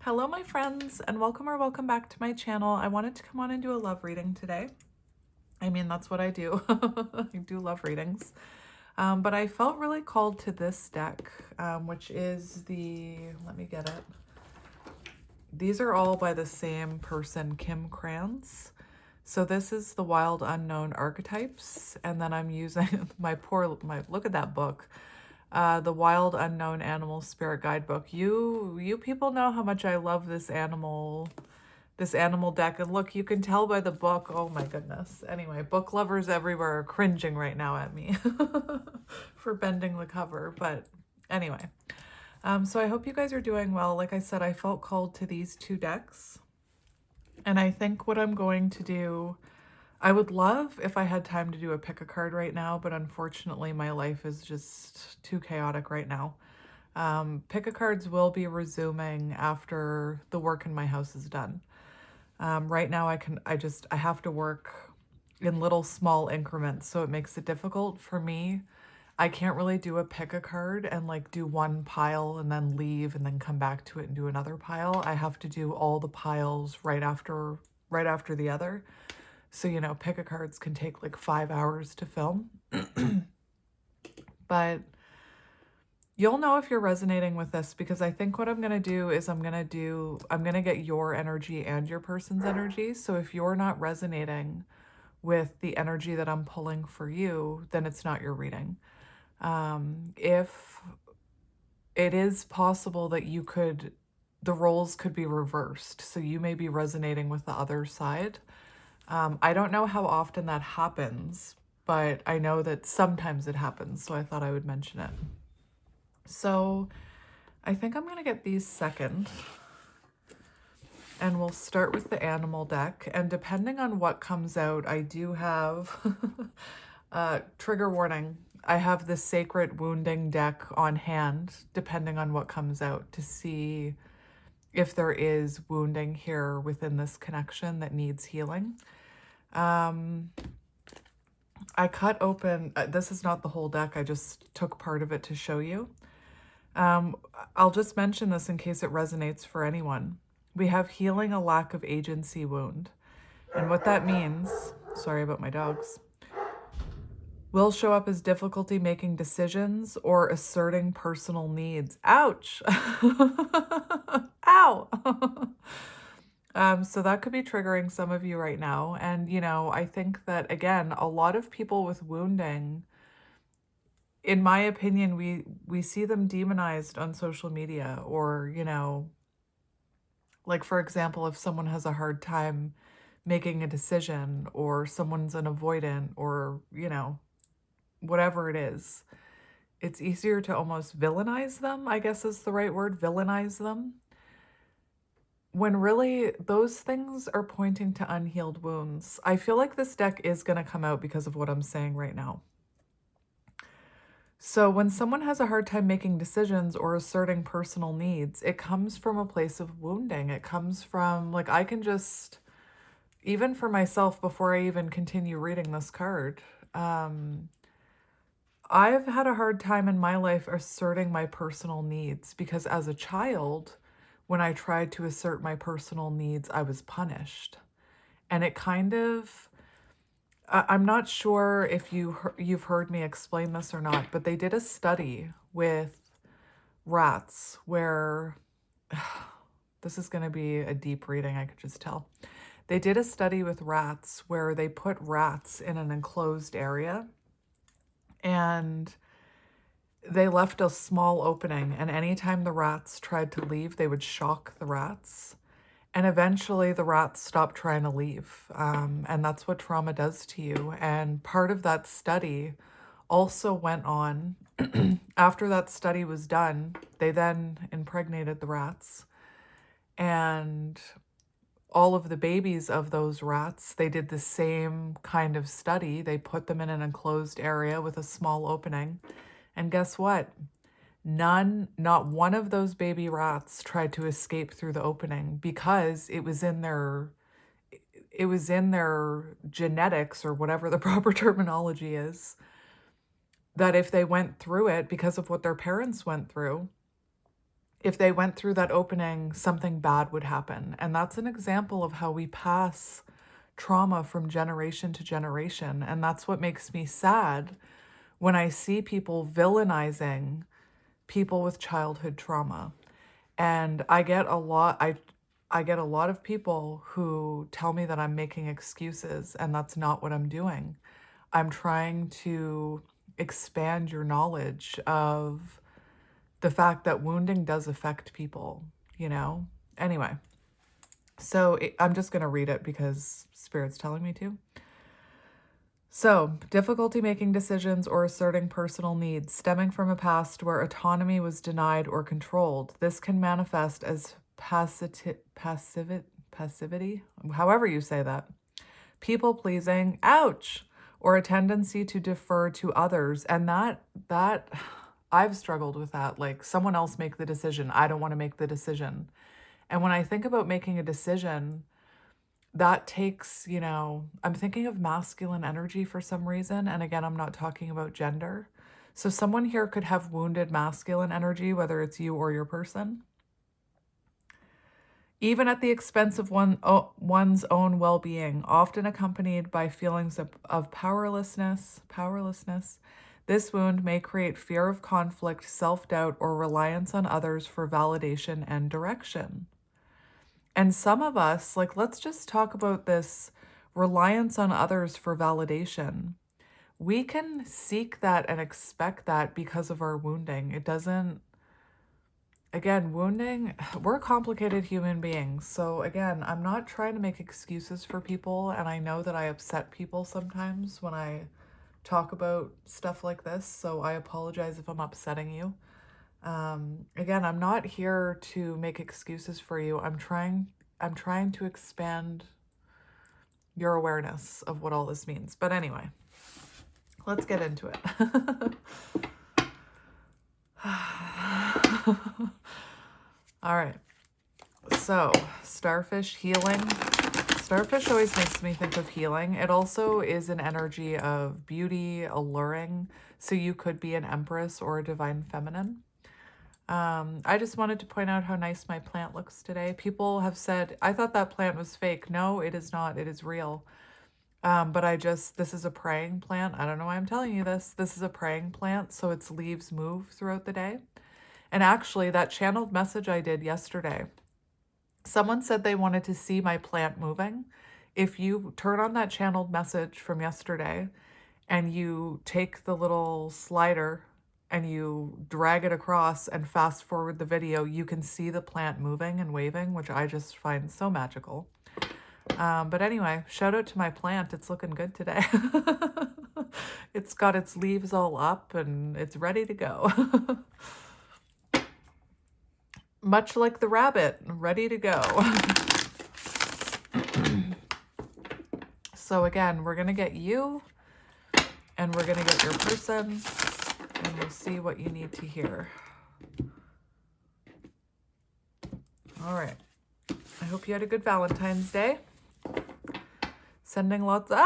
Hello, my friends, and welcome back to my channel. I wanted to come on and do a love reading today. I mean, that's what I do. I do love readings. But I felt really called to this deck, which is let me get it. These are all by the same person, Kim Kranz. So this is the Wild Unknown Archetypes, and then I'm using look at that book. The Wild Unknown Animal Spirit Guidebook. You people know how much I love this animal deck. And look, you can tell by the book. Oh my goodness. Anyway, book lovers everywhere are cringing right now at me for bending the cover. But anyway, so I hope you guys are doing well. Like I said, I felt called to these two decks. And I think what I'm going to do, I would love if I had time to do a pick a card right now, but unfortunately my life is just too chaotic right now. Pick a cards will be resuming after the work in my house is done. Right now I have to work in little small increments, so it makes it difficult for me. I can't really do a pick a card and like do one pile and then leave and then come back to it and do another pile. I have to do all the piles right after the other. So, you know, pick a cards can take like 5 hours to film. But you'll know if you're resonating with this, because I think what I'm going to do is I'm going to get your energy and your person's energy. So if you're not resonating with the energy that I'm pulling for you, then it's not your reading. If it is possible that the roles could be reversed. So you may be resonating with the other side. I don't know how often that happens, but I know that sometimes it happens, so I thought I would mention it. So I think I'm going to get these second, and we'll start with the animal deck. And depending on what comes out, I do have, trigger warning, I have the Sacred Wounding deck on hand, depending on what comes out, to see if there is wounding here within this connection that needs healing. I cut open, this is not the whole deck, I just took part of it to show you. I'll just mention this in case it resonates for anyone. We have healing a lack of agency wound. And what that means, sorry about my dogs, will show up as difficulty making decisions or asserting personal needs. Ouch! Ow! So that could be triggering some of you right now. And, you know, I think that, again, a lot of people with wounding, in my opinion, we see them demonized on social media, or, you know, like, for example, if someone has a hard time making a decision, or someone's an avoidant, or, you know, whatever it is, it's easier to almost villainize them, I guess is the right word, villainize them, when really those things are pointing to unhealed wounds. I feel like this deck is going to come out because of what I'm saying right now. So when someone has a hard time making decisions or asserting personal needs, it comes from a place of wounding. It comes from, like, I can just, even for myself, before I even continue reading this card, I've had a hard time in my life asserting my personal needs, because as a child, when I tried to assert my personal needs, I was punished. And it kind of, I'm not sure if you've heard me explain this or not, but they did a study with rats where, this is going to be a deep reading, I could just tell. They did a study with rats where they put rats in an enclosed area, and they left a small opening, and anytime the rats tried to leave, they would shock the rats. And eventually the rats stopped trying to leave. And that's what trauma does to you. And part of that study also went on, after that study was done, they then impregnated the rats. And all of the babies of those rats, they did the same kind of study. They put them in an enclosed area with a small opening. And guess what? Not one of those baby rats tried to escape through the opening, because it was in their genetics, or whatever the proper terminology is, that if they went through it because of what their parents went through, if they went through that opening, something bad would happen. And that's an example of how we pass trauma from generation to generation. And that's what makes me sad when I see people villainizing people with childhood trauma. And I get a lot, I get a lot of people who tell me that I'm making excuses, and that's not what I'm doing. I'm trying to expand your knowledge of the fact that wounding does affect people, you know? Anyway, so I'm just going to read it because Spirit's telling me to. So, difficulty making decisions or asserting personal needs stemming from a past where autonomy was denied or controlled. This can manifest as passivity, however you say that, people pleasing, ouch, or a tendency to defer to others. And that I've struggled with that. Like, someone else make the decision. I don't want to make the decision. And when I think about making a decision, that takes, you know, I'm thinking of masculine energy for some reason. And again, I'm not talking about gender. So someone here could have wounded masculine energy, whether it's you or your person, even at the expense of one's own well-being, often accompanied by feelings of powerlessness. This wound may create fear of conflict, self-doubt, or reliance on others for validation and direction. And some of us, like, let's just talk about this reliance on others for validation. We can seek that and expect that because of our wounding. It doesn't, again, wounding, we're complicated human beings. So again, I'm not trying to make excuses for people. And I know that I upset people sometimes when I talk about stuff like this. So I apologize if I'm upsetting you. Again, I'm not here to make excuses for you. I'm trying to expand your awareness of what all this means. But anyway, let's get into it. All right. So, starfish healing. Starfish always makes me think of healing. It also is an energy of beauty, alluring. So you could be an empress or a divine feminine. I just wanted to point out how nice my plant looks today. People have said, I thought that plant was fake. No, it is not. It is real. But this is a praying plant. I don't know why I'm telling you this. This is a praying plant, so its leaves move throughout the day. And actually, that channeled message I did yesterday, someone said they wanted to see my plant moving. If you turn on that channeled message from yesterday and you take the little slider and you drag it across and fast forward the video, you can see the plant moving and waving, which I just find so magical. But anyway, shout out to my plant. It's looking good today. It's got its leaves all up and it's ready to go. Much like the rabbit, ready to go. So again, we're going to get you and we're going to get your person. And we'll see what you need to hear. All right. I hope you had a good Valentine's Day. Sending lots of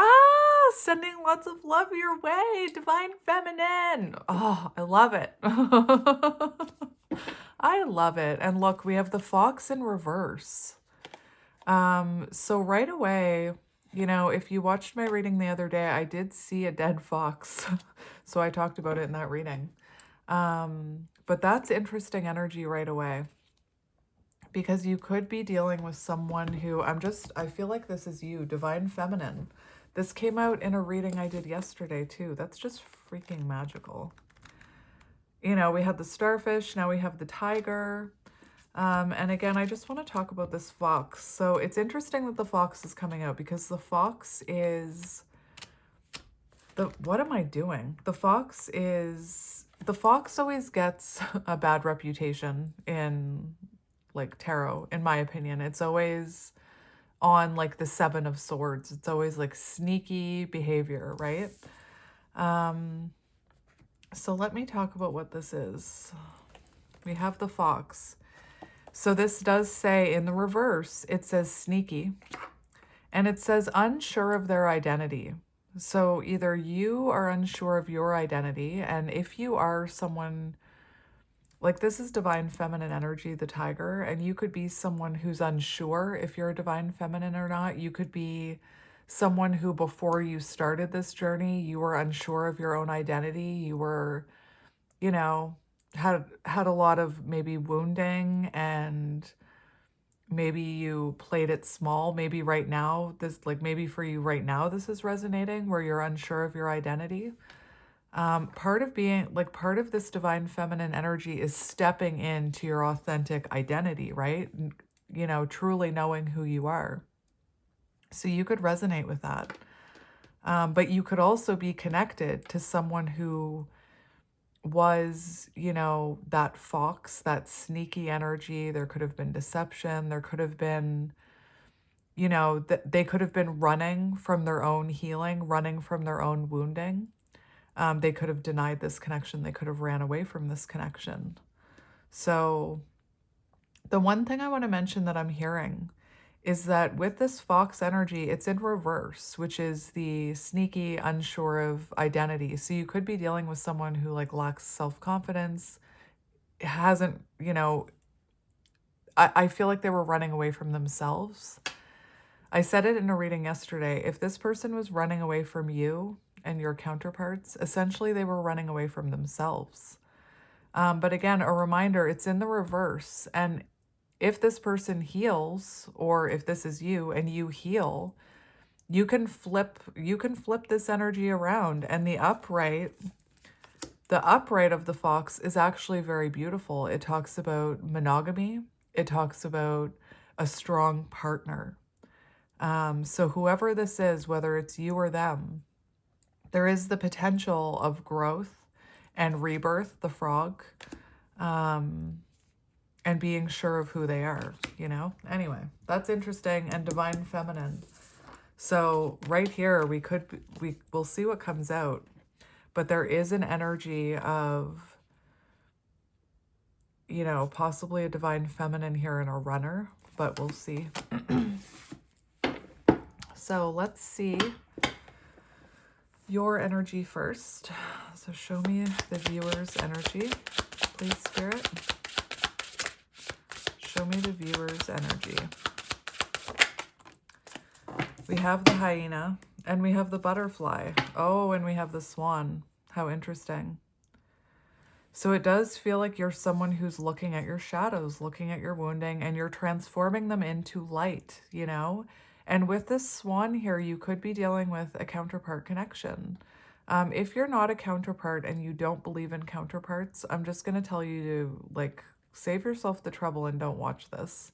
love your way, divine feminine. Oh, I love it. I love it. And look, we have the fox in reverse. So right away, you know, if you watched my reading the other day, I did see a dead fox. So I talked about it in that reading. But that's interesting energy right away. Because you could be dealing with someone who, I feel like this is you, divine feminine. This came out in a reading I did yesterday too. That's just freaking magical. You know, we had the starfish, now we have the tiger. And again, I just want to talk about this fox. So it's interesting that the fox is coming out because the fox is... what am I doing? The fox always gets a bad reputation in like tarot, in my opinion. It's always on like the 7 of Swords. It's always like sneaky behavior, right? So let me talk about what this is. We have the fox. So this does say in the reverse, it says sneaky, and it says unsure of their identity. So either you are unsure of your identity, and if you are someone, like this is divine feminine energy, the tiger, and you could be someone who's unsure if you're a divine feminine or not. You could be someone who, before you started this journey, you were unsure of your own identity. You were, you know, had a lot of maybe wounding, and maybe you played it small. Maybe right now, this, like maybe for you right now, this is resonating where you're unsure of your identity. Part of being, like, part of this divine feminine energy is stepping into your authentic identity, right? You know, truly knowing who you are. So you could resonate with that. But you could also be connected to someone who was, you know, that fox, that sneaky energy. There could have been deception. There could have been, you know, that they could have been running from their own healing, running from their own wounding. They could have denied this connection. They could have ran away from this connection. So the one thing I want to mention that I'm hearing is that with this fox energy, it's in reverse, which is the sneaky, unsure of identity. So you could be dealing with someone who like lacks self-confidence, hasn't, you know, I feel like they were running away from themselves. I said it in a reading yesterday. If this person was running away from you and your counterparts, essentially they were running away from themselves. But again, a reminder, it's in the reverse. And if this person heals, or if this is you and you heal, you can flip this energy around. And the upright of the fox is actually very beautiful. It talks about monogamy. It talks about a strong partner. So whoever this is, whether it's you or them, there is the potential of growth and rebirth, the frog, and being sure of who they are, you know? Anyway, that's interesting, and divine feminine. So right here, we'll see what comes out, but there is an energy of, you know, possibly a divine feminine here and a runner, but we'll see. So let's see your energy first. So show me the viewer's energy, please, Spirit. Show me the viewer's energy. We have the hyena, and we have the butterfly. Oh, and we have the swan. How interesting. So it does feel like you're someone who's looking at your shadows, looking at your wounding, and you're transforming them into light, you know? And with this swan here, you could be dealing with a counterpart connection. If you're not a counterpart and you don't believe in counterparts, I'm just going to tell you to, like, save yourself the trouble and don't watch this.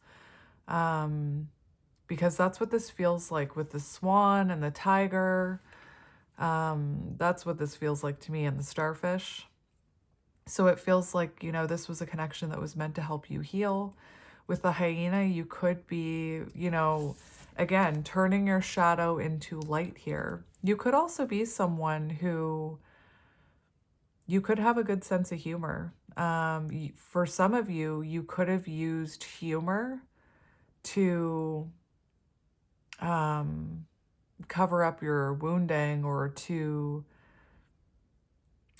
Because that's what this feels like with the swan and the tiger. That's what this feels like to me, and the starfish. So it feels like, you know, this was a connection that was meant to help you heal. With the hyena, you could be, you know, again, turning your shadow into light here. You could also be someone who, you could have a good sense of humor. For some of you, you could have used humor to cover up your wounding, or to,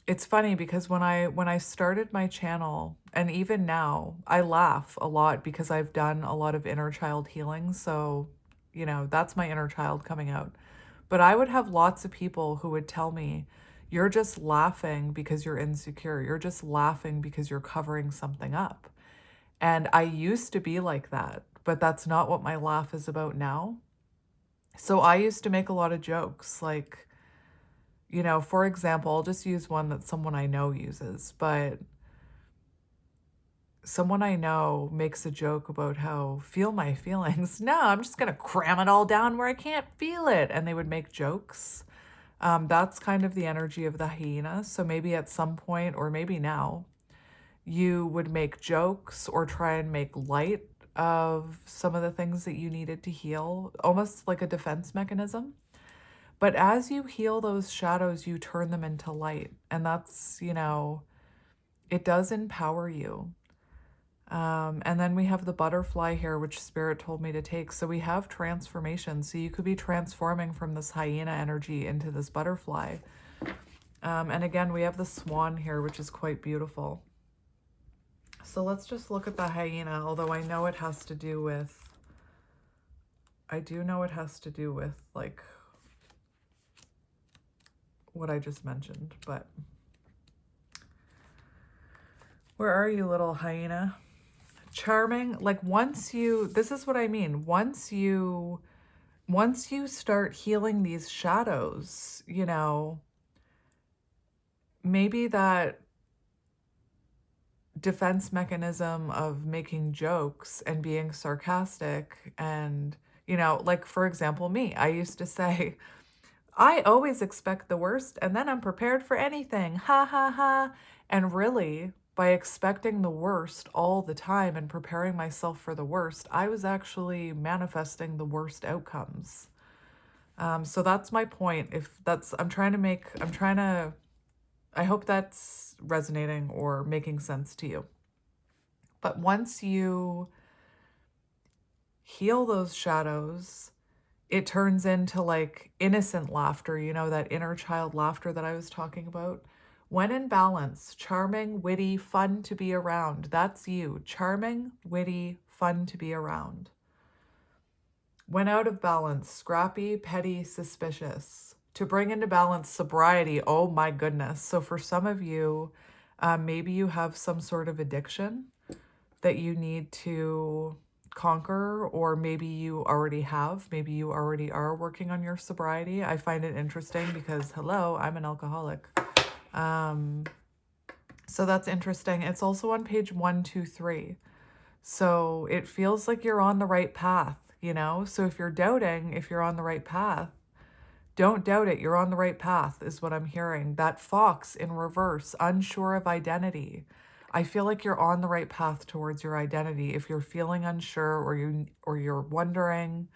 it's funny because when I started my channel, and even now, I laugh a lot because I've done a lot of inner child healing. So, you know, that's my inner child coming out. But I would have lots of people who would tell me, you're just laughing because you're insecure. You're just laughing because you're covering something up. And I used to be like that, but that's not what my laugh is about now. So I used to make a lot of jokes, like, you know, for example, I'll just use one that someone I know uses, but someone I know makes a joke about how, feel my feelings. No, I'm just going to cram it all down where I can't feel it. And they would make jokes. That's kind of the energy of the hyena. So maybe at some point, or maybe now, you would make jokes or try and make light of some of the things that you needed to heal, almost like a defense mechanism. But as you heal those shadows, you turn them into light. And that's, you know, it does empower you. And then we have the butterfly here, which Spirit told me to take. So we have transformation. So you could be transforming from this hyena energy into this butterfly. And again, we have the swan here, which is quite beautiful. So let's just look at the hyena, although I know it has to do with, I do know it has to do with like what I just mentioned, but where are you, little hyena? Charming. Like once you, this is what I mean. Once you start healing these shadows, you know, maybe that defense mechanism of making jokes and being sarcastic and, you know, like for example, me, I used to say, I always expect the worst and then I'm prepared for anything. Ha ha ha. And really, by expecting the worst all the time and preparing myself for the worst, I was actually manifesting the worst outcomes. So that's my point. If that's, I hope that's resonating or making sense to you. But once you heal those shadows, it turns into like innocent laughter, you know, that inner child laughter that I was talking about. When in balance, charming, witty, fun to be around. That's you. Charming, witty, fun to be around. When out of balance, scrappy, petty, suspicious. To bring into balance, sobriety. Oh my goodness. So for some of you, maybe you have some sort of addiction that you need to conquer, or maybe you already have, maybe you already are working on your sobriety. I find it interesting because, hello, I'm an alcoholic. So that's interesting. It's also on page 123. So it feels like you're on the right path, you know? So if you're doubting if you're on the right path, don't doubt it. You're on the right path is what I'm hearing. That fox in reverse, unsure of identity. I feel like you're on the right path towards your identity. If you're feeling unsure or you're wondering,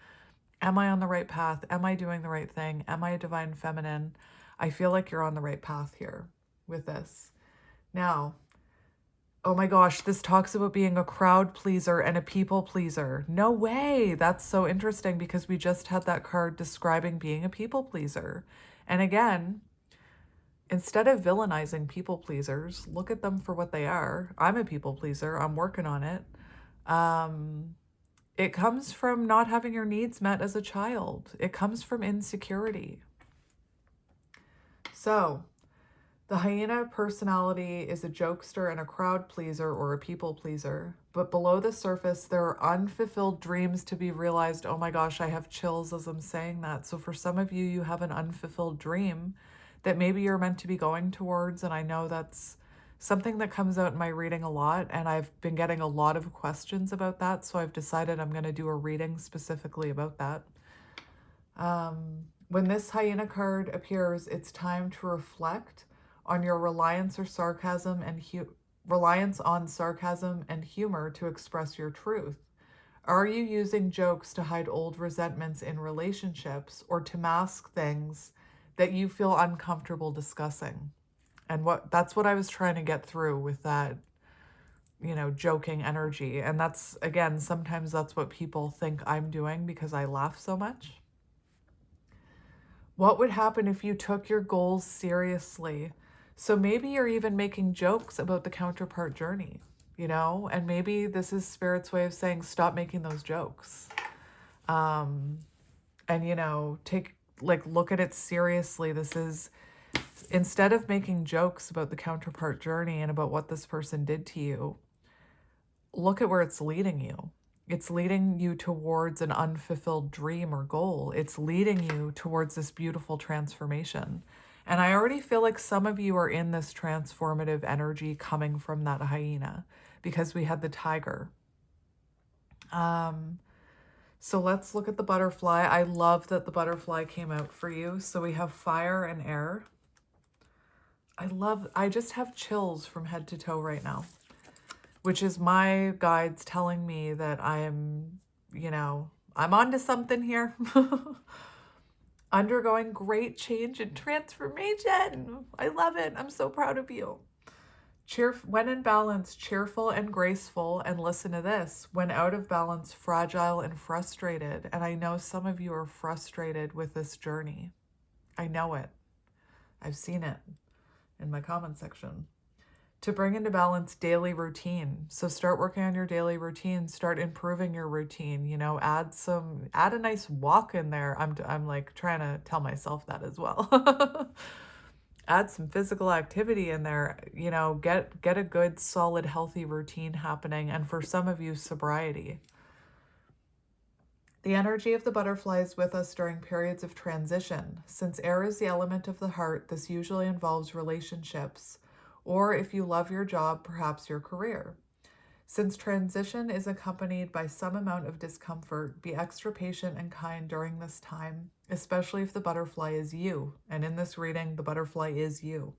am I on the right path? Am I doing the right thing? Am I a divine feminine? I feel like you're on the right path here with this. Now, oh my gosh, this talks about being a crowd pleaser and a people pleaser. No way. That's so interesting because we just had that card describing being a people pleaser. And again, instead of villainizing people pleasers, look at them for what they are. I'm a people pleaser. I'm working on it. It comes from not having your needs met as a child. It comes from insecurity. So, the hyena personality is a jokester and a crowd pleaser or a people pleaser. But below the surface, there are unfulfilled dreams to be realized. Oh my gosh, I have chills as I'm saying that. So for some of you, you have an unfulfilled dream that maybe you're meant to be going towards. And I know that's something that comes out in my reading a lot. And I've been getting a lot of questions about that. So I've decided I'm going to do a reading specifically about that. When this hyena card appears, it's time to reflect on your reliance on sarcasm and humor to express your truth. Are you using jokes to hide old resentments in relationships or to mask things that you feel uncomfortable discussing? And that's what I was trying to get through with that, you know, joking energy. And that's, again, sometimes that's what people think I'm doing because I laugh so much. What would happen if you took your goals seriously? So maybe you're even making jokes about the counterpart journey, you know, and maybe this is Spirit's way of saying, stop making those jokes. And, you know, look at it seriously. This is, instead of making jokes about the counterpart journey and about what this person did to you, look at where it's leading you. It's leading you towards an unfulfilled dream or goal. It's leading you towards this beautiful transformation. And I already feel like some of you are in this transformative energy coming from that hyena because we had the tiger. So let's look at the butterfly. I love that the butterfly came out for you. So we have fire and air. I just have chills from head to toe right now, which is my guides telling me that I am, you know, I'm onto something here. Undergoing great change and transformation. I love it. I'm so proud of you. When in balance, cheerful and graceful. And listen to this. When out of balance, fragile and frustrated. And I know some of you are frustrated with this journey. I know it. I've seen it in my comment section. to bring into balance daily routine. So start working on your daily routine, start improving your routine, you know, add a nice walk in there. I'm like trying to tell myself that as well. Add some physical activity in there, you know, get a good, solid, healthy routine happening. And for some of you, sobriety. The energy of the butterfly is with us during periods of transition. Since air is the element of the heart, this usually involves relationships, or if you love your job, perhaps your career. Since transition is accompanied by some amount of discomfort, be extra patient and kind during this time, especially if the butterfly is you. And in this reading, the butterfly is you.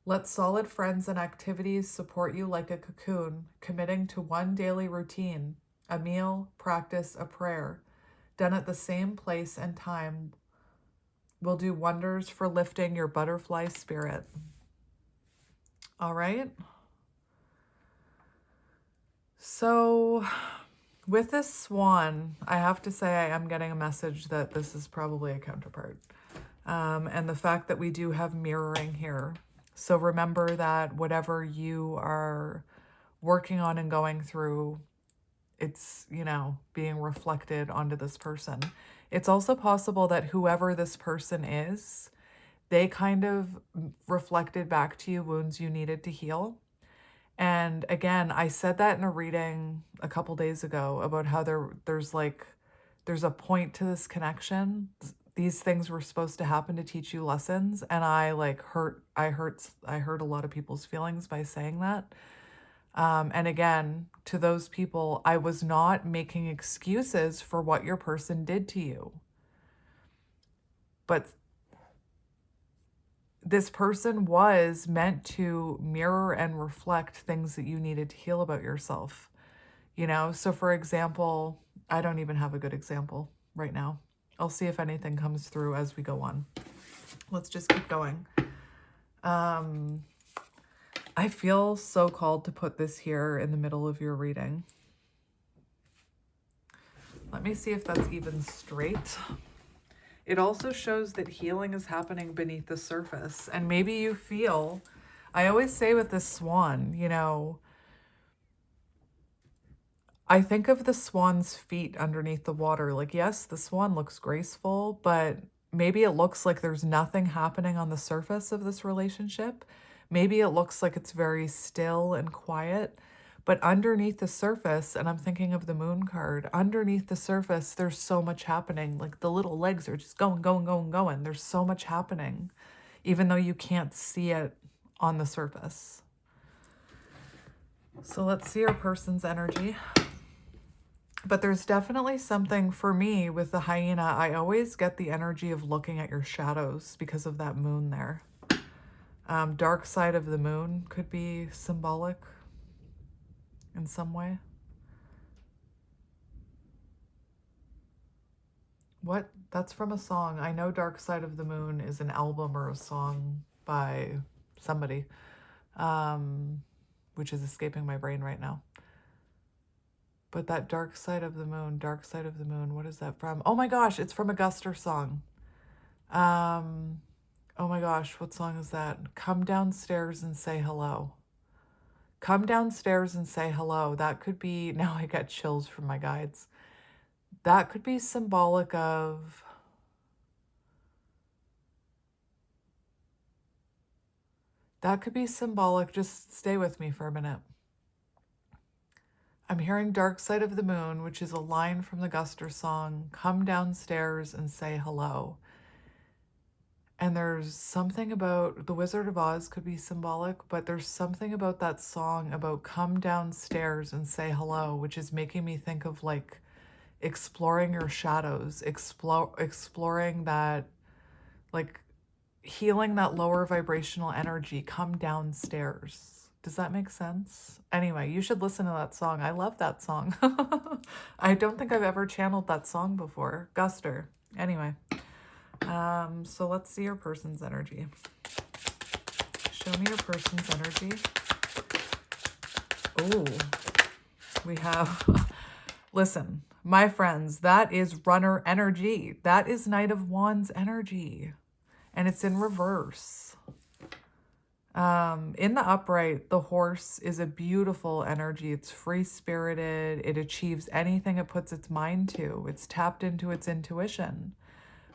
Let solid friends and activities support you like a cocoon, committing to one daily routine, a meal, practice, a prayer, done at the same place and time, will do wonders for lifting your butterfly spirit. All right. So with this swan, I have to say I am getting a message that this is probably a counterpart. And the fact that we do have mirroring here. So remember that whatever you are working on and going through, it's, you know, being reflected onto this person. It's also possible that whoever this person is, they kind of reflected back to you wounds you needed to heal. And again, I said that in a reading a couple days ago about how there's a point to this connection. These things were supposed to happen to teach you lessons, and I hurt a lot of people's feelings by saying that. And again, to those people, I was not making excuses for what your person did to you. But this person was meant to mirror and reflect things that you needed to heal about yourself. You know, so for example, I don't even have a good example right now. I'll see if anything comes through as we go on. Let's just keep going. I feel so called to put this here in the middle of your reading. Let me see if that's even straight. It also shows that healing is happening beneath the surface. And maybe you feel, I always say with this swan, you know, I think of the swan's feet underneath the water. Like, yes, the swan looks graceful, but maybe it looks like there's nothing happening on the surface of this relationship. Maybe it looks like it's very still and quiet, but underneath the surface, and I'm thinking of the moon card, underneath the surface, there's so much happening. Like the little legs are just going, going, going, going. There's so much happening, even though you can't see it on the surface. So let's see our person's energy. But there's definitely something for me with the hyena. I always get the energy of looking at your shadows because of that moon there. Dark side of the moon could be symbolic in some way. What? That's from a song. I know Dark Side of the Moon is an album or a song by somebody, which is escaping my brain right now. But that Dark Side of the Moon, what is that from? Oh my gosh, it's from a Guster song. Oh my gosh, what song is that? Come downstairs and say hello. Come downstairs and say hello. That could be, now I got chills from my guides. That could be symbolic of just stay with me for a minute. I'm hearing Dark Side of the Moon, which is a line from the Guster song, come downstairs and say hello. And there's something about, the Wizard of Oz could be symbolic, but there's something about that song about come downstairs and say hello, which is making me think of like exploring your shadows, exploring that, like healing that lower vibrational energy, come downstairs. Does that make sense? Anyway, you should listen to that song. I love that song. I don't think I've ever channeled that song before. Guster. Anyway. So let's see your person's energy. Show me your person's energy. Oh, we have, listen, my friends, that is runner energy. That is Knight of Wands energy. And it's in reverse. In the upright, the horse is a beautiful energy. It's free-spirited. It achieves anything it puts its mind to. It's tapped into its intuition.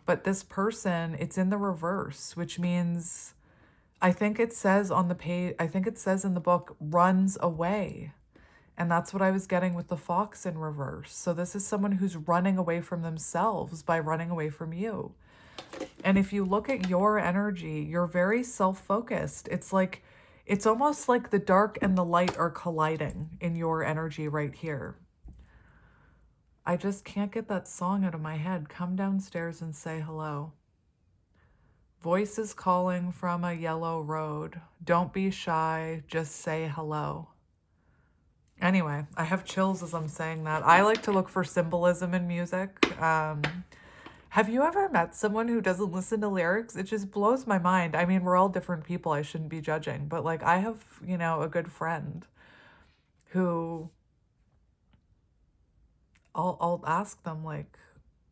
But this person, it's in the reverse, which means I think it says on the page, I think it says in the book, runs away. And that's what I was getting with the fox in reverse. So this is someone who's running away from themselves by running away from you. And if you look at your energy, you're very self-focused. It's almost like the dark and the light are colliding in your energy right here. I just can't get that song out of my head. Come downstairs and say hello. Voices calling from a yellow road. Don't be shy, just say hello. Anyway, I have chills as I'm saying that. I like to look for symbolism in music. Have you ever met someone who doesn't listen to lyrics? It just blows my mind. I mean, we're all different people. I shouldn't be judging. But like, I have, you know, a good friend who I'll ask them, like,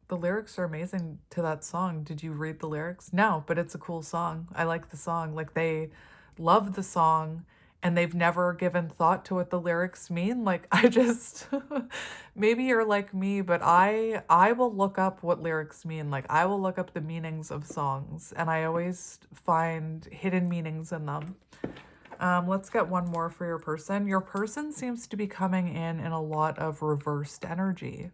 the lyrics are amazing to that song. Did you read the lyrics? No, but it's a cool song. I like the song. Like, they love the song and they've never given thought to what the lyrics mean. Like, I just, maybe you're like me, but I will look up what lyrics mean. Like, I will look up the meanings of songs and I always find hidden meanings in them. Let's get one more for your person. Your person seems to be coming in a lot of reversed energy.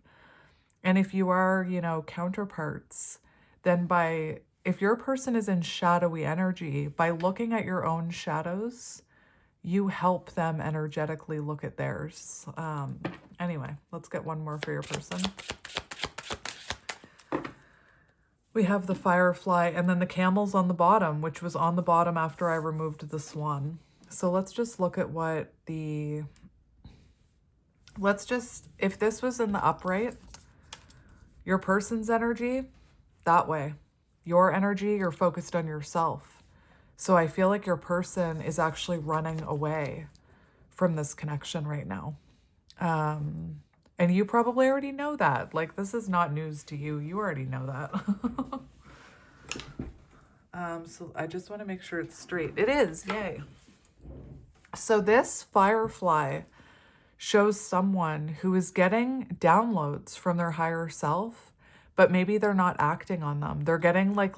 And if you are, you know, counterparts, then if your person is in shadowy energy, by looking at your own shadows, you help them energetically look at theirs. Anyway, let's get one more for your person. We have the firefly and then the camel's on the bottom, which was on the bottom after I removed the swan. So let's just look at what if this was in the upright, your person's energy, that way. Your energy, you're focused on yourself. So I feel like your person is actually running away from this connection right now. And you probably already know that. Like, this is not news to you. You already know that. So I just want to make sure it's straight. It is, yay. So this firefly shows someone who is getting downloads from their higher self, but maybe they're not acting on them. They're getting like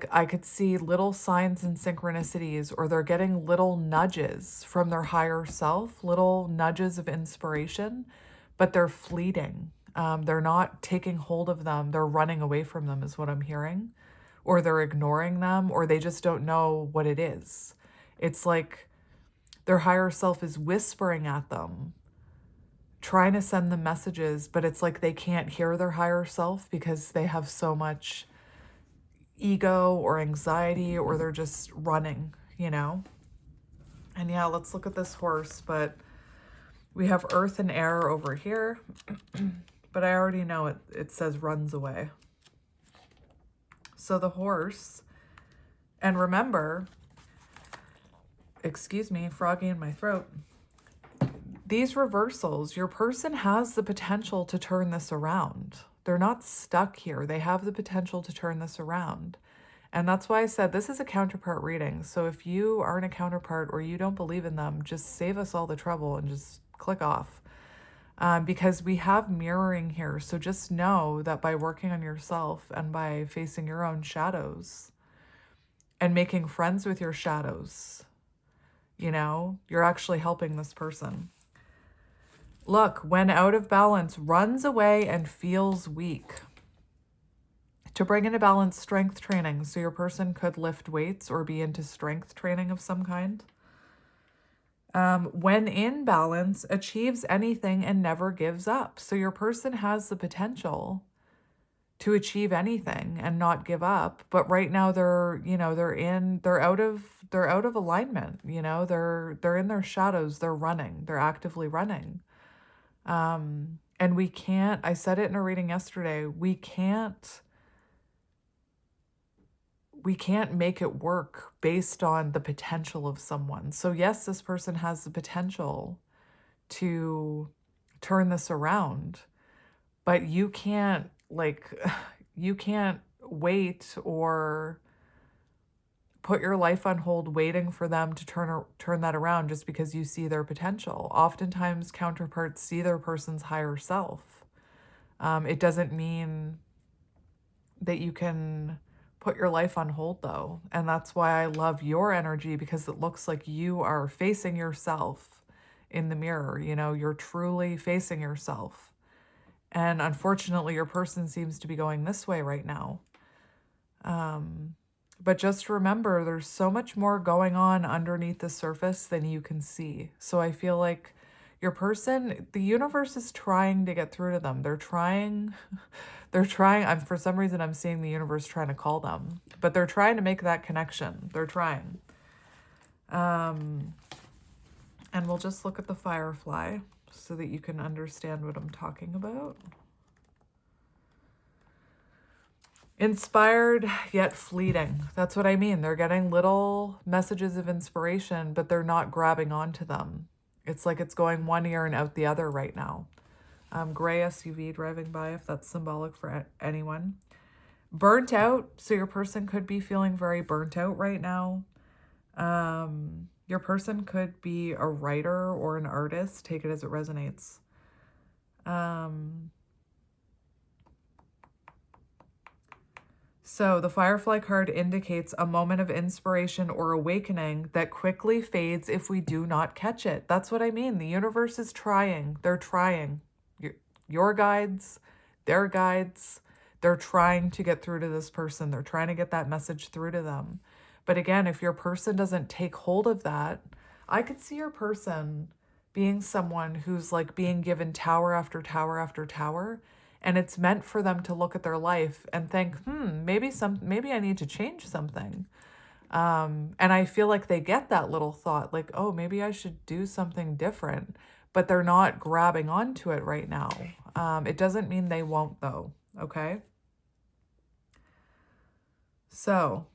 I could see little signs and synchronicities, or they're getting little nudges from their higher self, little nudges of inspiration, but they're fleeting. They're not taking hold of them. They're running away from them is what I'm hearing, or they're ignoring them, or they just don't know what it is. It's like their higher self is whispering at them, trying to send them messages, but it's like they can't hear their higher self because they have so much ego or anxiety, or they're just running, you know? And yeah, let's look at this horse, but we have earth and air over here, but I already know it says runs away. So the horse, and remember, excuse me, froggy in my throat. These reversals, your person has the potential to turn this around. They're not stuck here. They have the potential to turn this around. And that's why I said this is a counterpart reading. So if you aren't a counterpart or you don't believe in them, just save us all the trouble and just click off. Because we have mirroring here. So just know that by working on yourself and by facing your own shadows and making friends with your shadows, you know, you're actually helping this person. Look, when out of balance, runs away and feels weak. To bring into balance, strength training. So your person could lift weights or be into strength training of some kind. When in balance, achieves anything and never gives up. So your person has the potential to achieve anything and not give up. But right now they're out of alignment. You know, they're in their shadows. They're running. They're actively running. And we can't, I said it in a reading yesterday, we can't make it work based on the potential of someone. So yes, this person has the potential to turn this around, but you can't wait or put your life on hold waiting for them to turn that around just because you see their potential. Oftentimes counterparts see their person's higher self. It doesn't mean that you can put your life on hold though. And that's why I love your energy, because it looks like you are facing yourself in the mirror. You know, you're truly facing yourself. And unfortunately, your person seems to be going this way right now. But just remember, there's so much more going on underneath the surface than you can see. So I feel like your person, the universe is trying to get through to them. They're trying, for some reason, I'm seeing the universe trying to call them, but they're trying to make that connection. They're trying. And we'll just look at the firefly so that you can understand what I'm talking about. Inspired yet fleeting. That's what I mean. They're getting little messages of inspiration, but they're not grabbing onto them. It's like it's going one ear and out the other right now. Gray SUV driving by, if that's symbolic for anyone. Burnt out. So your person could be feeling very burnt out right now. Your person could be a writer or an artist. Take it as it resonates. So the Firefly card indicates a moment of inspiration or awakening that quickly fades if we do not catch it. That's what I mean. The universe is trying. They're trying. Your guides, their guides, they're trying to get through to this person. They're trying to get that message through to them. But again, if your person doesn't take hold of that, I could see your person being someone who's like being given tower after tower after tower. And it's meant for them to look at their life and think, maybe I need to change something. And I feel like they get that little thought, like, oh, maybe I should do something different. But they're not grabbing onto it right now. It doesn't mean they won't, though. Okay. So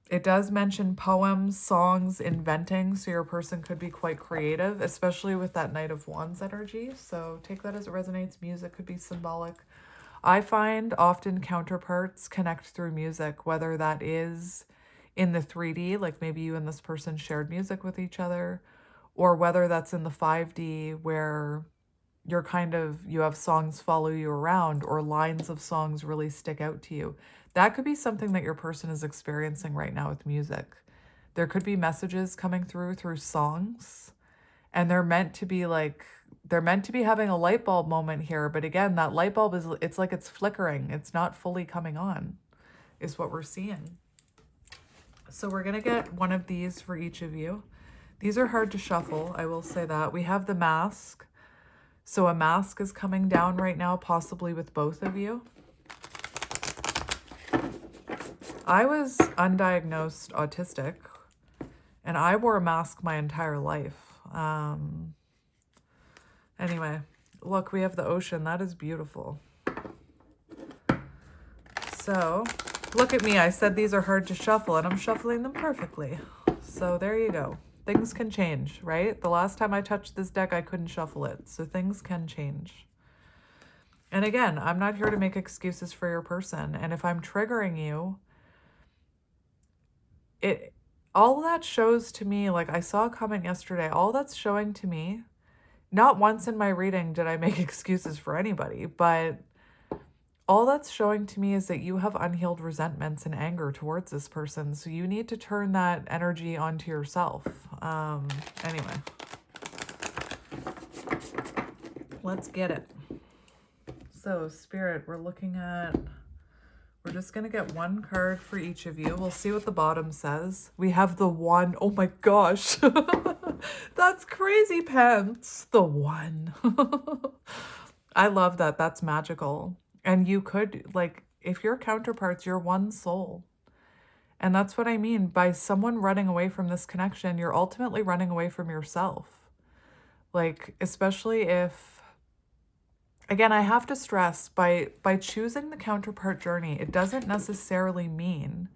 it does mention poems, songs, inventing. So your person could be quite creative, especially with that Knight of Wands energy. So take that as it resonates. Music could be symbolic. I find often counterparts connect through music, whether that is in the 3D, like maybe you and this person shared music with each other, or whether that's in the 5D where you have songs follow you around, or lines of songs really stick out to you. That could be something that your person is experiencing right now with music. There could be messages coming through songs, and they're meant to be having a light bulb moment here. But again, that light bulb it's like it's flickering. It's not fully coming on, is what we're seeing. So we're going to get one of these for each of you. These are hard to shuffle, I will say that. We have the mask. So a mask is coming down right now, possibly with both of you. I was undiagnosed autistic, and I wore a mask my entire life. Anyway, look, we have the ocean. That is beautiful. So look at me. I said these are hard to shuffle, and I'm shuffling them perfectly. So there you go. Things can change, right? The last time I touched this deck, I couldn't shuffle it. So things can change. And again, I'm not here to make excuses for your person. And if I'm triggering you, all that shows to me, like I saw a comment yesterday, all that's showing to me, not once in my reading did I make excuses for anybody, but all that's showing to me is that you have unhealed resentments and anger towards this person. So you need to turn that energy onto yourself. Anyway, let's get it. So Spirit, we're just going to get one card for each of you. We'll see what the bottom says. We have the one. Oh my gosh. That's crazy pants. The one. I love that. That's magical. And you could, like, if your counterparts, you're one soul. And that's what I mean. By someone running away from this connection, you're ultimately running away from yourself. Like, especially if, again, I have to stress, by choosing the counterpart journey, it doesn't necessarily mean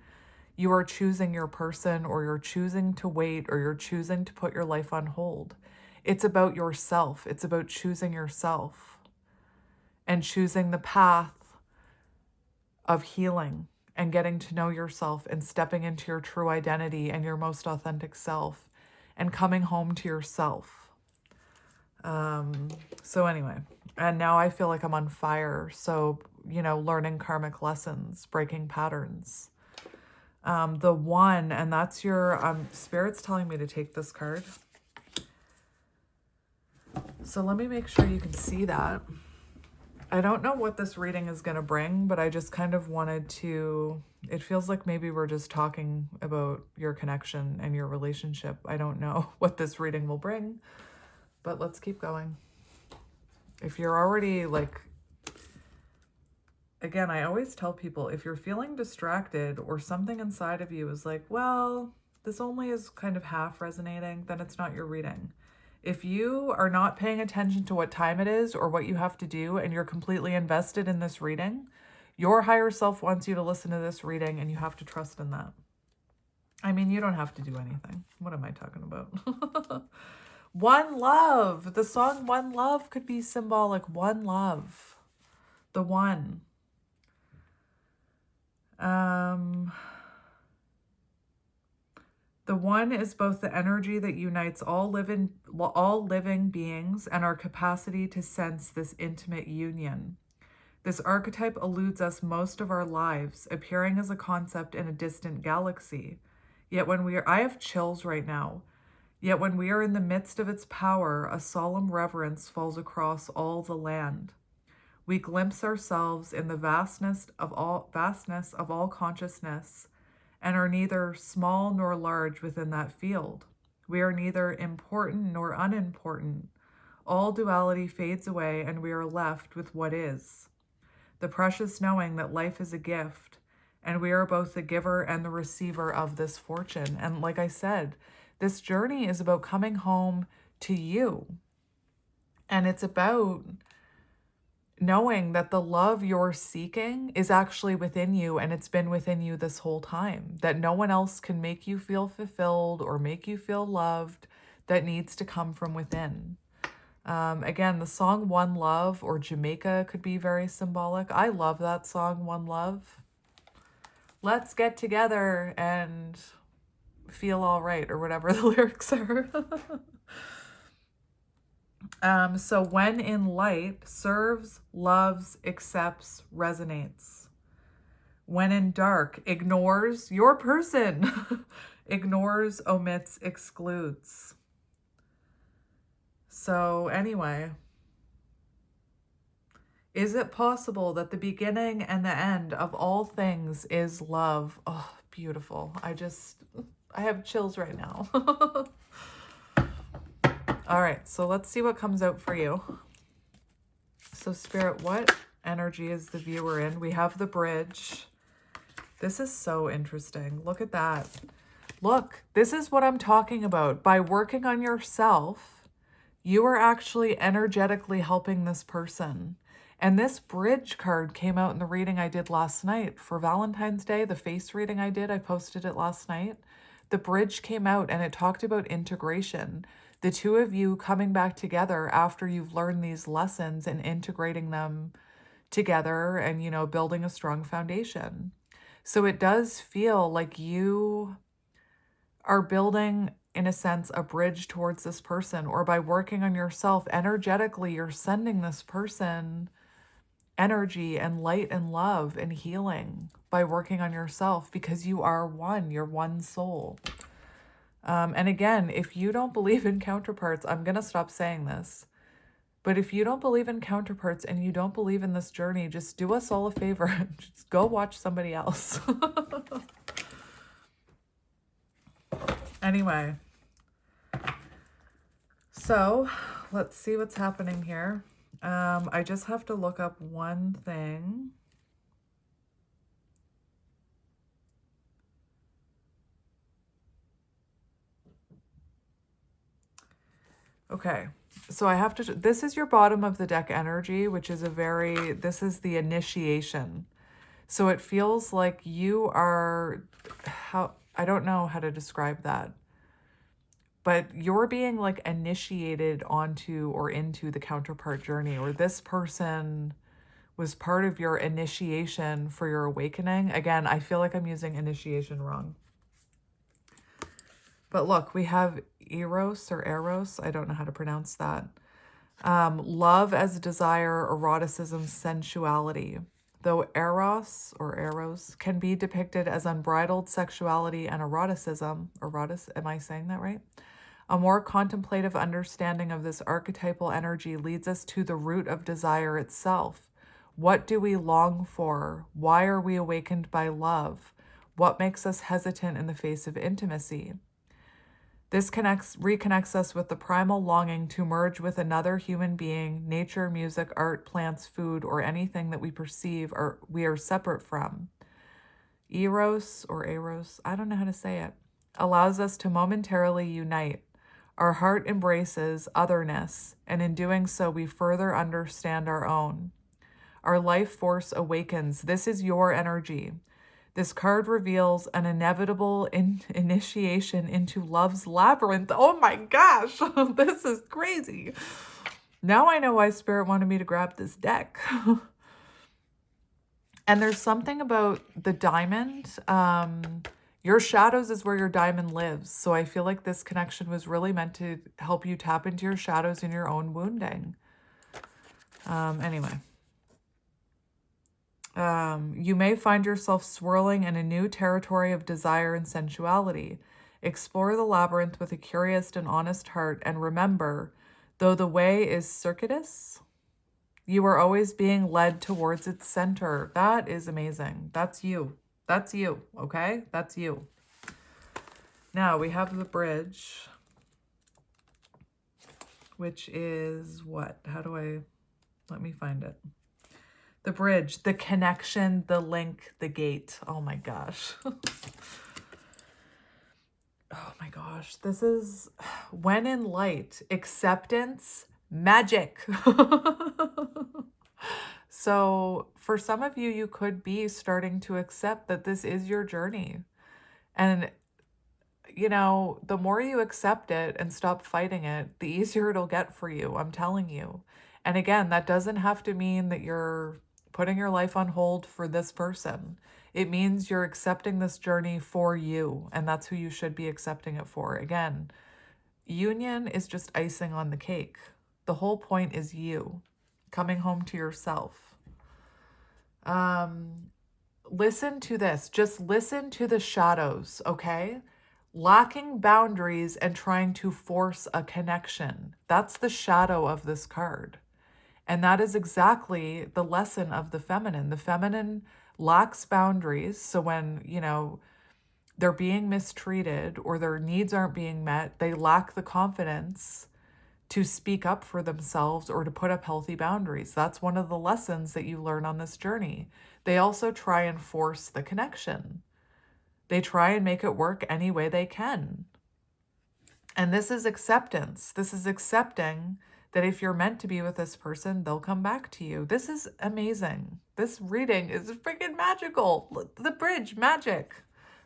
you are choosing your person, or you're choosing to wait, or you're choosing to put your life on hold. It's about yourself. It's about choosing yourself and choosing the path of healing and getting to know yourself and stepping into your true identity and your most authentic self and coming home to yourself. So anyway, and now I feel like I'm on fire. So, you know, learning karmic lessons, breaking patterns. The one, and that's your, Spirit's telling me to take this card. So let me make sure you can see that. I don't know what this reading is going to bring, but I just kind of wanted to, it feels like maybe we're just talking about your connection and your relationship. I don't know what this reading will bring, but let's keep going. If you're already like, again, I always tell people, if you're feeling distracted or something inside of you is like, well, this only is kind of half resonating, then it's not your reading. If you are not paying attention to what time it is or what you have to do and you're completely invested in this reading, your higher self wants you to listen to this reading and you have to trust in that. I mean, you don't have to do anything. What am I talking about? One love. The song One Love could be symbolic. One love. The one. The one is both the energy that unites all living beings and our capacity to sense this intimate union. This archetype eludes us most of our lives, appearing as a concept in a distant galaxy. Yet when I have chills right now. Yet when we are in the midst of its power, a solemn reverence falls across all the land. We glimpse ourselves in the vastness of all consciousness, and are neither small nor large within that field. We are neither important nor unimportant. All duality fades away, and we are left with what is. The precious knowing that life is a gift, and we are both the giver and the receiver of this fortune. And like I said, this journey is about coming home to you. And it's about knowing that the love you're seeking is actually within you, and it's been within you this whole time, that no one else can make you feel fulfilled or make you feel loved. That needs to come from within. Again, the song One Love or Jamaica could be very symbolic. I love that song, One Love. Let's get together and feel all right, or whatever the lyrics are. So when in light, serves, loves, accepts, resonates. When in dark, ignores your person. Ignores, omits, excludes. So anyway, is it possible that the beginning and the end of all things is love? Oh, beautiful. I have chills right now. All right, so let's see what comes out for you. So Spirit, what energy is the viewer in? We have the bridge. This is so interesting. Look at that. Look, this is what I'm talking about. By working on yourself, you are actually energetically helping this person. And this bridge card came out in the reading I did last night for Valentine's Day, the face reading I did. I posted it last night. The bridge came out and it talked about integration. The two of you coming back together after you've learned these lessons and integrating them together and, you know, building a strong foundation. So it does feel like you are building, in a sense, a bridge towards this person, or by working on yourself energetically, you're sending this person energy and light and love and healing by working on yourself, because you are one, you're one soul. And again, if you don't believe in counterparts, I'm going to stop saying this, but if you don't believe in counterparts and you don't believe in this journey, just do us all a favor. Just go watch somebody else. Anyway, so let's see what's happening here. I just have to look up one thing. Okay, so I have to, this is your bottom of the deck energy, which is this is the initiation. So it feels like you are, I don't know how to describe that, but you're being like initiated onto or into the counterpart journey, or this person was part of your initiation for your awakening. Again, I feel like I'm using initiation wrong. But look, we have Eros or Eros. I don't know how to pronounce that. Love as desire, eroticism, sensuality. Though Eros or Eros can be depicted as unbridled sexuality and eroticism, am I saying that right? A more contemplative understanding of this archetypal energy leads us to the root of desire itself. What do we long for? Why are we awakened by love? What makes us hesitant in the face of intimacy? This reconnects us with the primal longing to merge with another human being, nature, music, art, plants, food, or anything that we perceive or we are separate from. Eros or Eros, I don't know how to say it, allows us to momentarily unite. Our heart embraces otherness, and in doing so, we further understand our own. Our life force awakens. This is your energy. This card reveals an inevitable initiation into love's labyrinth. Oh my gosh, this is crazy. Now I know why Spirit wanted me to grab this deck. And there's something about the diamond. Your shadows is where your diamond lives. So I feel like this connection was really meant to help you tap into your shadows and your own wounding. Anyway. You may find yourself swirling in a new territory of desire and sensuality. Explore the labyrinth with a curious and honest heart, and remember, though the way is circuitous, you are always being led towards its center. That is amazing. That's you. That's you, okay? That's you. Now we have the bridge, which is what? Let me find it. The bridge, the connection, the link, the gate. Oh my gosh. Oh my gosh. This is when in light, acceptance, magic. So for some of you, you could be starting to accept that this is your journey. And, you know, the more you accept it and stop fighting it, the easier it'll get for you. I'm telling you. And again, that doesn't have to mean that you're putting your life on hold for this person. It means you're accepting this journey for you, and that's who you should be accepting it for. Again, union is just icing on the cake. The whole point is you coming home to yourself. Listen to this. Just listen to the shadows, okay? Lacking boundaries and trying to force a connection. That's the shadow of this card. And that is exactly the lesson of the feminine. The feminine lacks boundaries. So when, you know, they're being mistreated or their needs aren't being met, they lack the confidence to speak up for themselves or to put up healthy boundaries. That's one of the lessons that you learn on this journey. They also try and force the connection. They try and make it work any way they can. And this is acceptance. This is accepting that if you're meant to be with this person, they'll come back to you. This is amazing. This reading is freaking magical. The bridge, magic.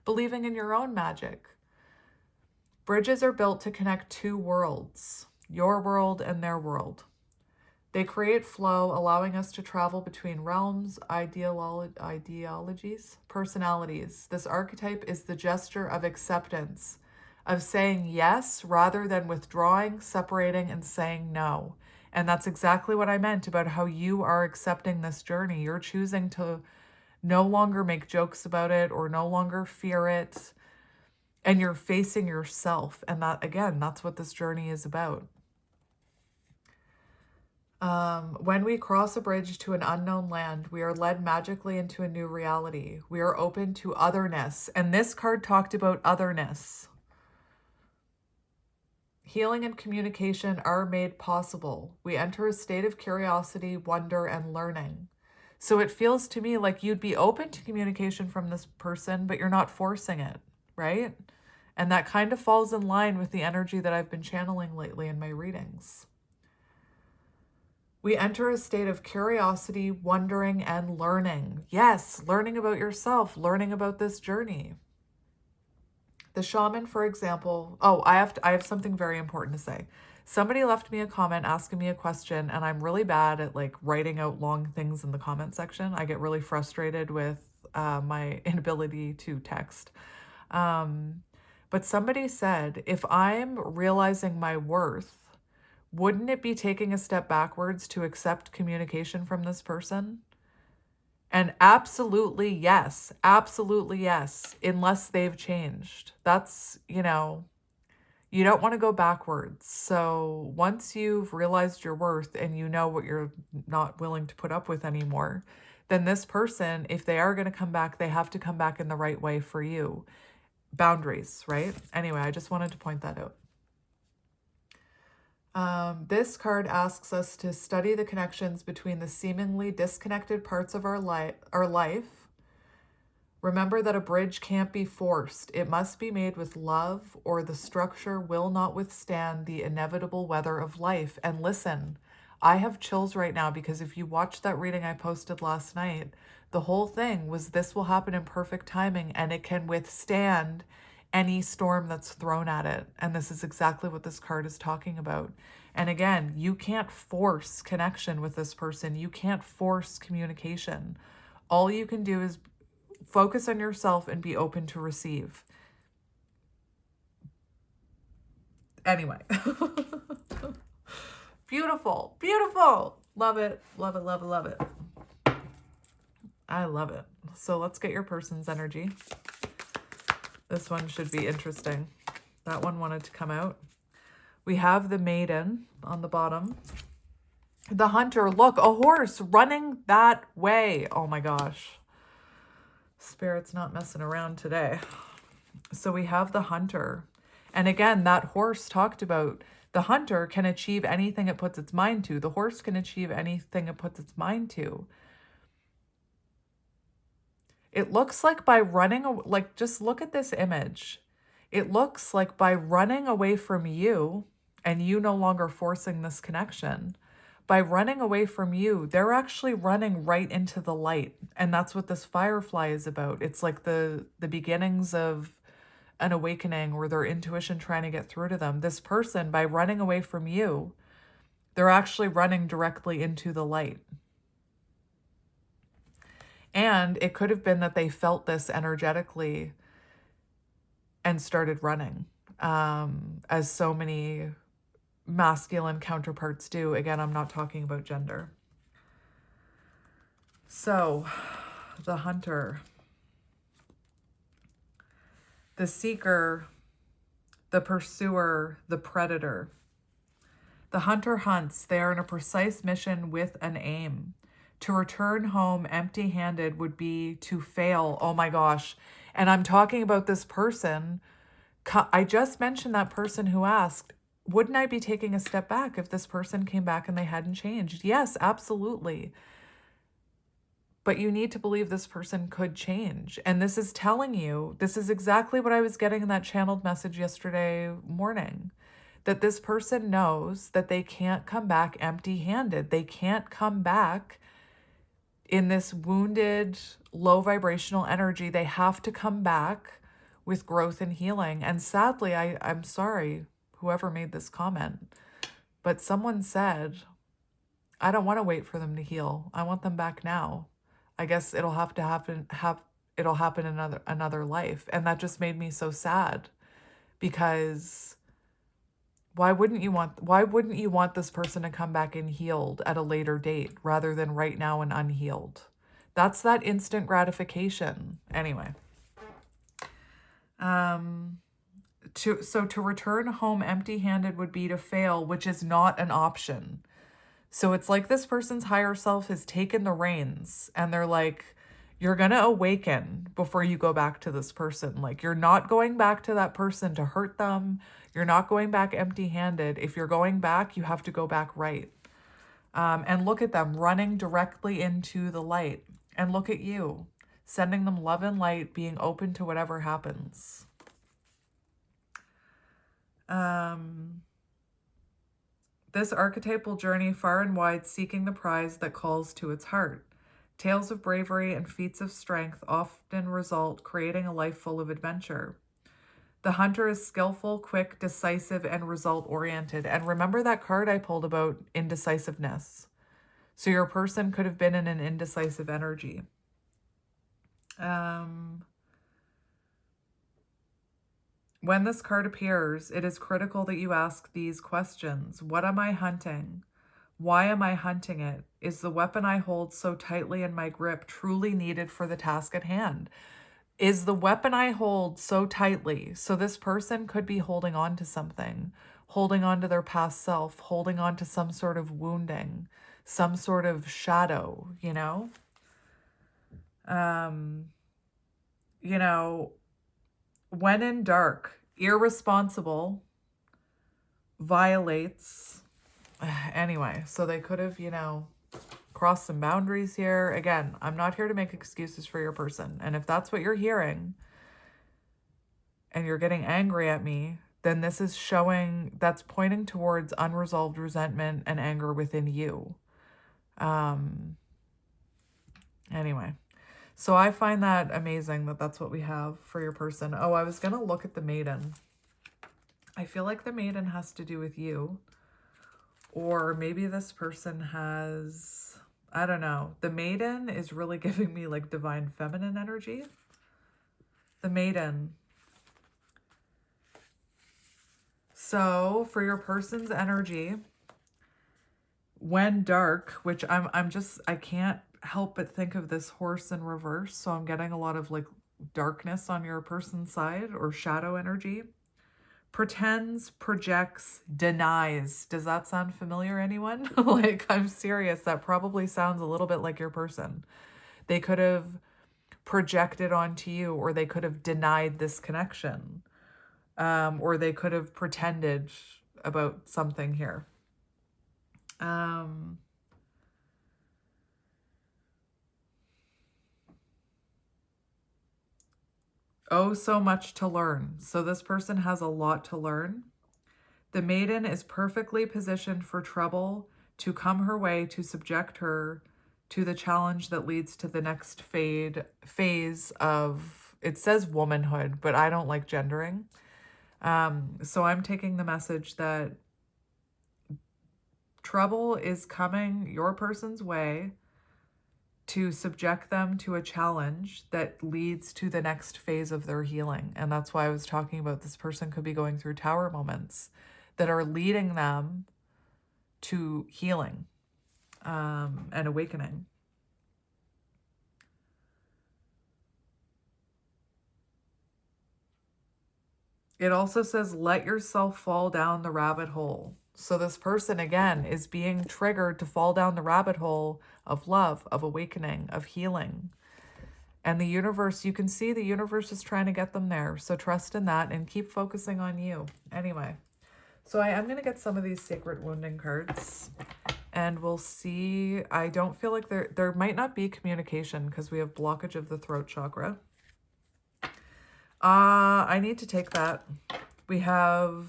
Believing in your own magic. Bridges are built to connect two worlds, your world and their world. They create flow, allowing us to travel between realms, ideologies, personalities. This archetype is the gesture of acceptance, of saying yes rather than withdrawing, separating, and saying no. And that's exactly what I meant about how you are accepting this journey. You're choosing to no longer make jokes about it or no longer fear it. And you're facing yourself. And that, again, that's what this journey is about. When we cross a bridge to an unknown land, we are led magically into a new reality. We are open to otherness. And this card talked about otherness. Healing and communication are made possible. We enter a state of curiosity, wonder, and learning. So it feels to me like you'd be open to communication from this person, but you're not forcing it, right? And that kind of falls in line with the energy that I've been channeling lately in my readings. We enter a state of curiosity, wondering, and learning. Yes, learning about yourself, learning about this journey. The shaman, for example, I have something very important to say. Somebody left me a comment asking me a question, and I'm really bad at like writing out long things in the comment section. I get really frustrated with my inability to text. But somebody said, if I'm realizing my worth, wouldn't it be taking a step backwards to accept communication from this person? And absolutely yes, unless they've changed. That's, you don't want to go backwards. So once you've realized your worth and you know what you're not willing to put up with anymore, then this person, if they are going to come back, they have to come back in the right way for you. Boundaries, right? Anyway, I just wanted to point that out. This card asks us to study the connections between the seemingly disconnected parts of our life. Remember that a bridge can't be forced. It must be made with love, or the structure will not withstand the inevitable weather of life. And listen, I have chills right now because if you watched that reading I posted last night, the whole thing was this will happen in perfect timing and it can withstand any storm that's thrown at it. And this is exactly what this card is talking about. And again, you can't force connection with this person. You can't force communication. All you can do is focus on yourself and be open to receive. Anyway. Beautiful, beautiful. Love it, love it, love it, love it. I love it. So let's get your person's energy. This one should be interesting. That one wanted to come out. We have the maiden on the bottom. The hunter, look, a horse running that way. Oh my gosh. Spirit's not messing around today. So we have the hunter. And again, that horse talked about the hunter can achieve anything it puts its mind to. The horse can achieve anything it puts its mind to. It looks like by running, like just look at this image. It looks like by running away from you and you no longer forcing this connection, by running away from you, they're actually running right into the light. And that's what this firefly is about. It's like the beginnings of an awakening or their intuition trying to get through to them. This person, by running away from you, they're actually running directly into the light. And it could have been that they felt this energetically and started running, as so many masculine counterparts do. Again, I'm not talking about gender. So, the hunter, the seeker, the pursuer, the predator. The hunter hunts. They are on a precise mission with an aim. To return home empty-handed would be to fail. Oh my gosh. And I'm talking about this person. I just mentioned that person who asked, wouldn't I be taking a step back if this person came back and they hadn't changed? Yes, absolutely. But you need to believe this person could change. And this is telling you, this is exactly what I was getting in that channeled message yesterday morning, that this person knows that they can't come back empty-handed. They can't come back in this wounded, low vibrational energy. They have to come back with growth and healing. And sadly, I'm sorry, whoever made this comment, but someone said, I don't want to wait for them to heal. I want them back now. I guess it'll have to happen, it'll happen in another life. And that just made me so sad, because why wouldn't you want this person to come back and healed at a later date rather than right now and unhealed? That's that instant gratification. Anyway. To return home empty-handed would be to fail, which is not an option. So it's like this person's higher self has taken the reins and they're like, you're going to awaken before you go back to this person. Like, you're not going back to that person to hurt them. You're not going back empty-handed. If you're going back, you have to go back right. And look at them running directly into the light. And look at you, sending them love and light, being open to whatever happens. This archetypal journey far and wide, seeking the prize that calls to its heart. Tales of bravery and feats of strength often result, creating a life full of adventure. The hunter is skillful, quick, decisive, and result-oriented. And remember that card I pulled about indecisiveness. So your person could have been in an indecisive energy. When this card appears, it is critical that you ask these questions. What am I hunting? Why am I hunting it? Is the weapon I hold so tightly in my grip truly needed for the task at hand? Is the weapon I hold so tightly? So this person could be holding on to something, holding on to their past self, holding on to some sort of wounding, some sort of shadow, you know? When in dark, irresponsible, violates. Anyway, so they could have, crossed some boundaries here. Again, I'm not here to make excuses for your person. And if that's what you're hearing and you're getting angry at me, then this is showing, that's pointing towards unresolved resentment and anger within you. Anyway, so I find that amazing that that's what we have for your person. Oh, I was going to look at the maiden. I feel like the maiden has to do with you. Or maybe this person has, I don't know. The maiden is really giving me like divine feminine energy. The maiden. So for your person's energy, when dark, which I can't help but think of this horse in reverse. So I'm getting a lot of like darkness on your person's side or shadow energy. Pretends, projects, denies. Does that sound familiar, anyone? Like, I'm serious. That probably sounds a little bit like your person. They could have projected onto you, or they could have denied this connection. Or they could have pretended about something here. Oh, so much to learn. So this person has a lot to learn. The maiden is perfectly positioned for trouble to come her way to subject her to the challenge that leads to the next phase of, it says womanhood, but I don't like gendering. So I'm taking the message that trouble is coming your person's way to subject them to a challenge that leads to the next phase of their healing. And that's why I was talking about this person could be going through tower moments that are leading them to healing and awakening. It also says, let yourself fall down the rabbit hole. So this person, again, is being triggered to fall down the rabbit hole of love, of awakening, of healing. And the universe, you can see the universe is trying to get them there. So trust in that and keep focusing on you. Anyway, so I am going to get some of these sacred wounding cards. And we'll see. I don't feel like there might not be communication because we have blockage of the throat chakra. I need to take that. We have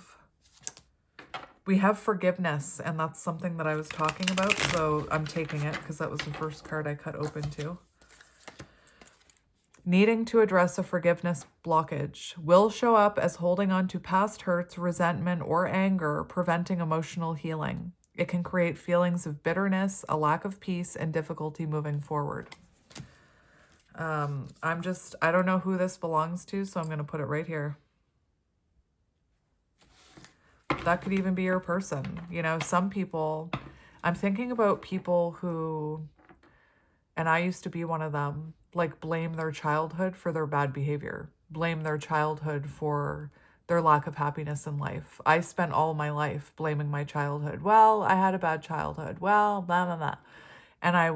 forgiveness, and that's something that I was talking about. So I'm taking it because that was the first card I cut open to. Needing to address a forgiveness blockage will show up as holding on to past hurts, resentment, or anger, preventing emotional healing. It can create feelings of bitterness, a lack of peace, and difficulty moving forward. I don't know who this belongs to, so I'm going to put it right here. That could even be your person. Some people, I'm thinking about people who, and I used to be one of them, like blame their childhood for their bad behavior, blame their childhood for their lack of happiness in life. I spent all my life blaming my childhood. Well, I had a bad childhood. Well, blah, blah, blah. And I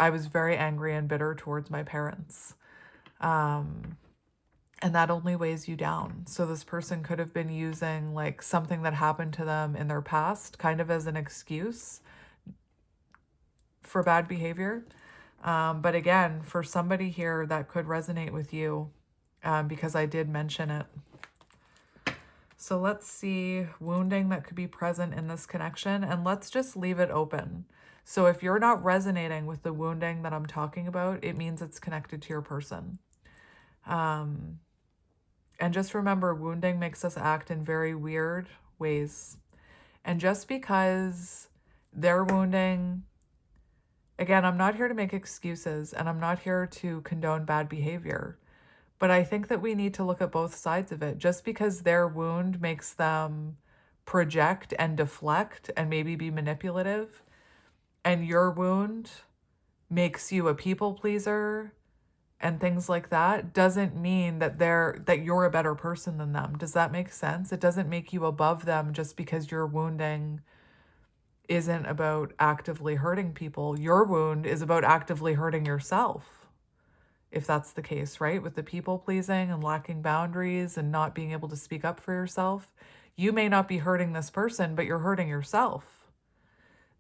was very angry and bitter towards my parents. And that only weighs you down. So this person could have been using like something that happened to them in their past kind of as an excuse for bad behavior. But again, for somebody here that could resonate with you because I did mention it. So let's see wounding that could be present in this connection, and let's just leave it open. So if you're not resonating with the wounding that I'm talking about, it means it's connected to your person. And just remember, wounding makes us act in very weird ways. And just because they're wounding, again, I'm not here to make excuses and I'm not here to condone bad behavior. But I think that we need to look at both sides of it. Just because their wound makes them project and deflect and maybe be manipulative, and your wound makes you a people pleaser and things like that, doesn't mean that you're a better person than them. Does that make sense? It doesn't make you above them just because your wounding isn't about actively hurting people. Your wound is about actively hurting yourself, if that's the case, right? With the people pleasing and lacking boundaries and not being able to speak up for yourself, you may not be hurting this person, but you're hurting yourself.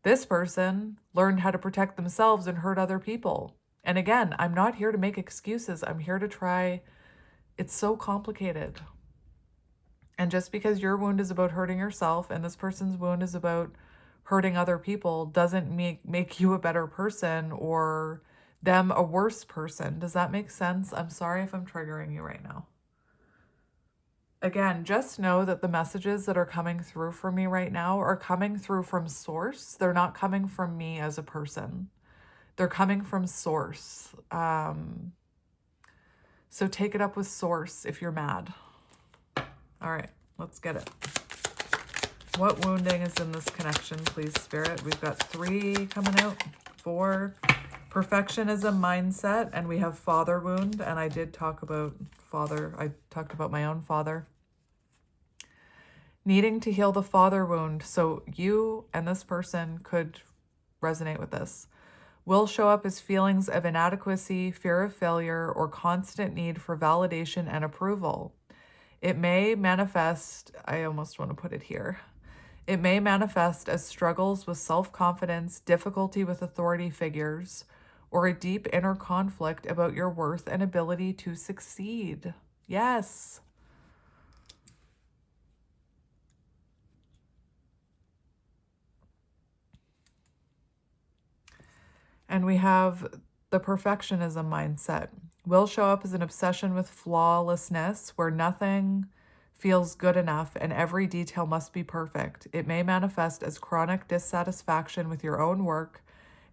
This person learned how to protect themselves and hurt other people. And again, I'm not here to make excuses. I'm here to try. It's so complicated. And just because your wound is about hurting yourself and this person's wound is about hurting other people doesn't make you a better person or them a worse person. Does that make sense? I'm sorry if I'm triggering you right now. Again, just know that the messages that are coming through for me right now are coming through from source. They're not coming from me as a person. They're coming from source. So take it up with source if you're mad. All right, let's get it. What wounding is in this connection, please, Spirit? We've got 3 coming out. 4. Perfectionism mindset, and we have father wound, and I did talk about father. I talked about my own father. Needing to heal the father wound, so you and this person could resonate with this, will show up as feelings of inadequacy, fear of failure, or constant need for validation and approval. It may manifest, I almost want to put it here, it may manifest as struggles with self-confidence, difficulty with authority figures, or a deep inner conflict about your worth and ability to succeed. Yes. And we have the perfectionism mindset. Will show up as an obsession with flawlessness, where nothing feels good enough and every detail must be perfect. It may manifest as chronic dissatisfaction with your own work,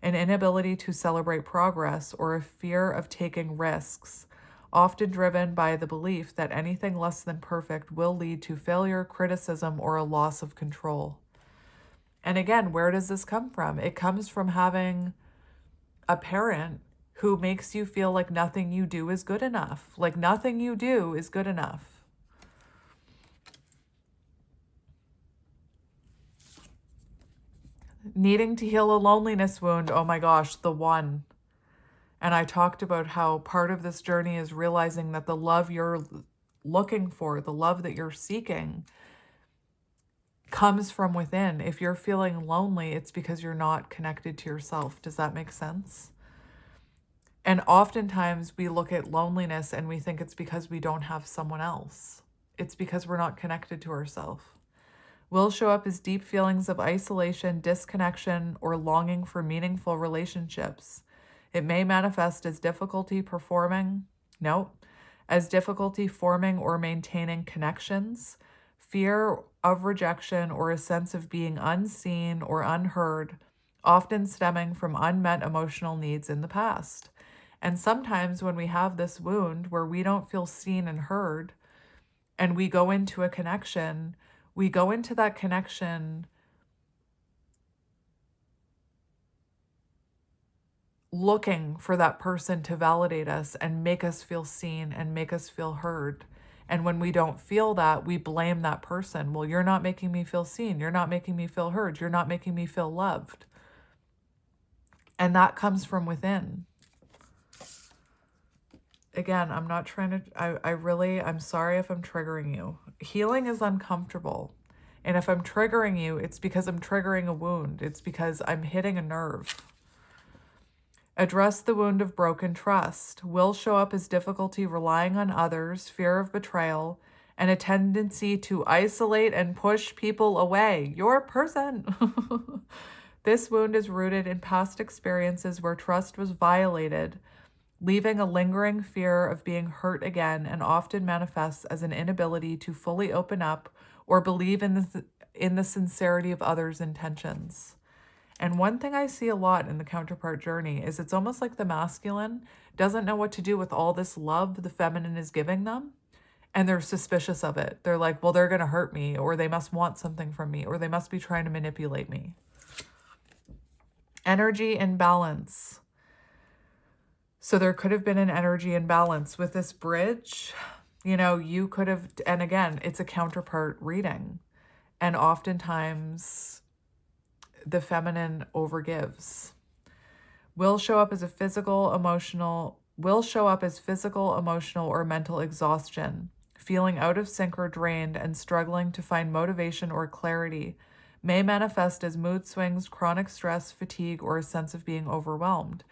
an inability to celebrate progress, or a fear of taking risks, often driven by the belief that anything less than perfect will lead to failure, criticism, or a loss of control. And again, where does this come from? It comes from having a parent who makes you feel like nothing you do is good enough. Like nothing you do is good enough. Needing to heal a loneliness wound. Oh my gosh, the one. And I talked about how part of this journey is realizing that the love you're looking for, the love that you're seeking, comes from within. If you're feeling lonely, it's because you're not connected to yourself. Does that make sense? And oftentimes we look at loneliness and we think it's because we don't have someone else. It's because we're not connected to ourselves. Will show up as deep feelings of isolation, disconnection, or longing for meaningful relationships. It may manifest as difficulty as difficulty forming or maintaining connections, fear of rejection, or a sense of being unseen or unheard, often stemming from unmet emotional needs in the past. And sometimes when we have this wound where we don't feel seen and heard, and we go into a connection, we go into that connection looking for that person to validate us and make us feel seen and make us feel heard. And when we don't feel that, we blame that person. Well, you're not making me feel seen. You're not making me feel heard. You're not making me feel loved. And that comes from within. Again, I'm not trying to, I'm sorry if I'm triggering you. Healing is uncomfortable. And if I'm triggering you, it's because I'm triggering a wound. It's because I'm hitting a nerve. Address the wound of broken trust. Will show up as difficulty relying on others, fear of betrayal, and a tendency to isolate and push people away. Your person. This wound is rooted in past experiences where trust was violated, leaving a lingering fear of being hurt again, and often manifests as an inability to fully open up or believe in the sincerity of others' intentions. And one thing I see a lot in the counterpart journey is it's almost like the masculine doesn't know what to do with all this love the feminine is giving them. And they're suspicious of it. They're like, well, they're going to hurt me, or they must want something from me, or they must be trying to manipulate me. Energy imbalance. So there could have been an energy imbalance with this bridge. You know, you could have, and again, it's a counterpart reading. And oftentimes the feminine overgives. Will show up as physical, emotional, or mental exhaustion, feeling out of sync or drained and struggling to find motivation or clarity, may manifest as mood swings, chronic stress, fatigue, or a sense of being overwhelmed.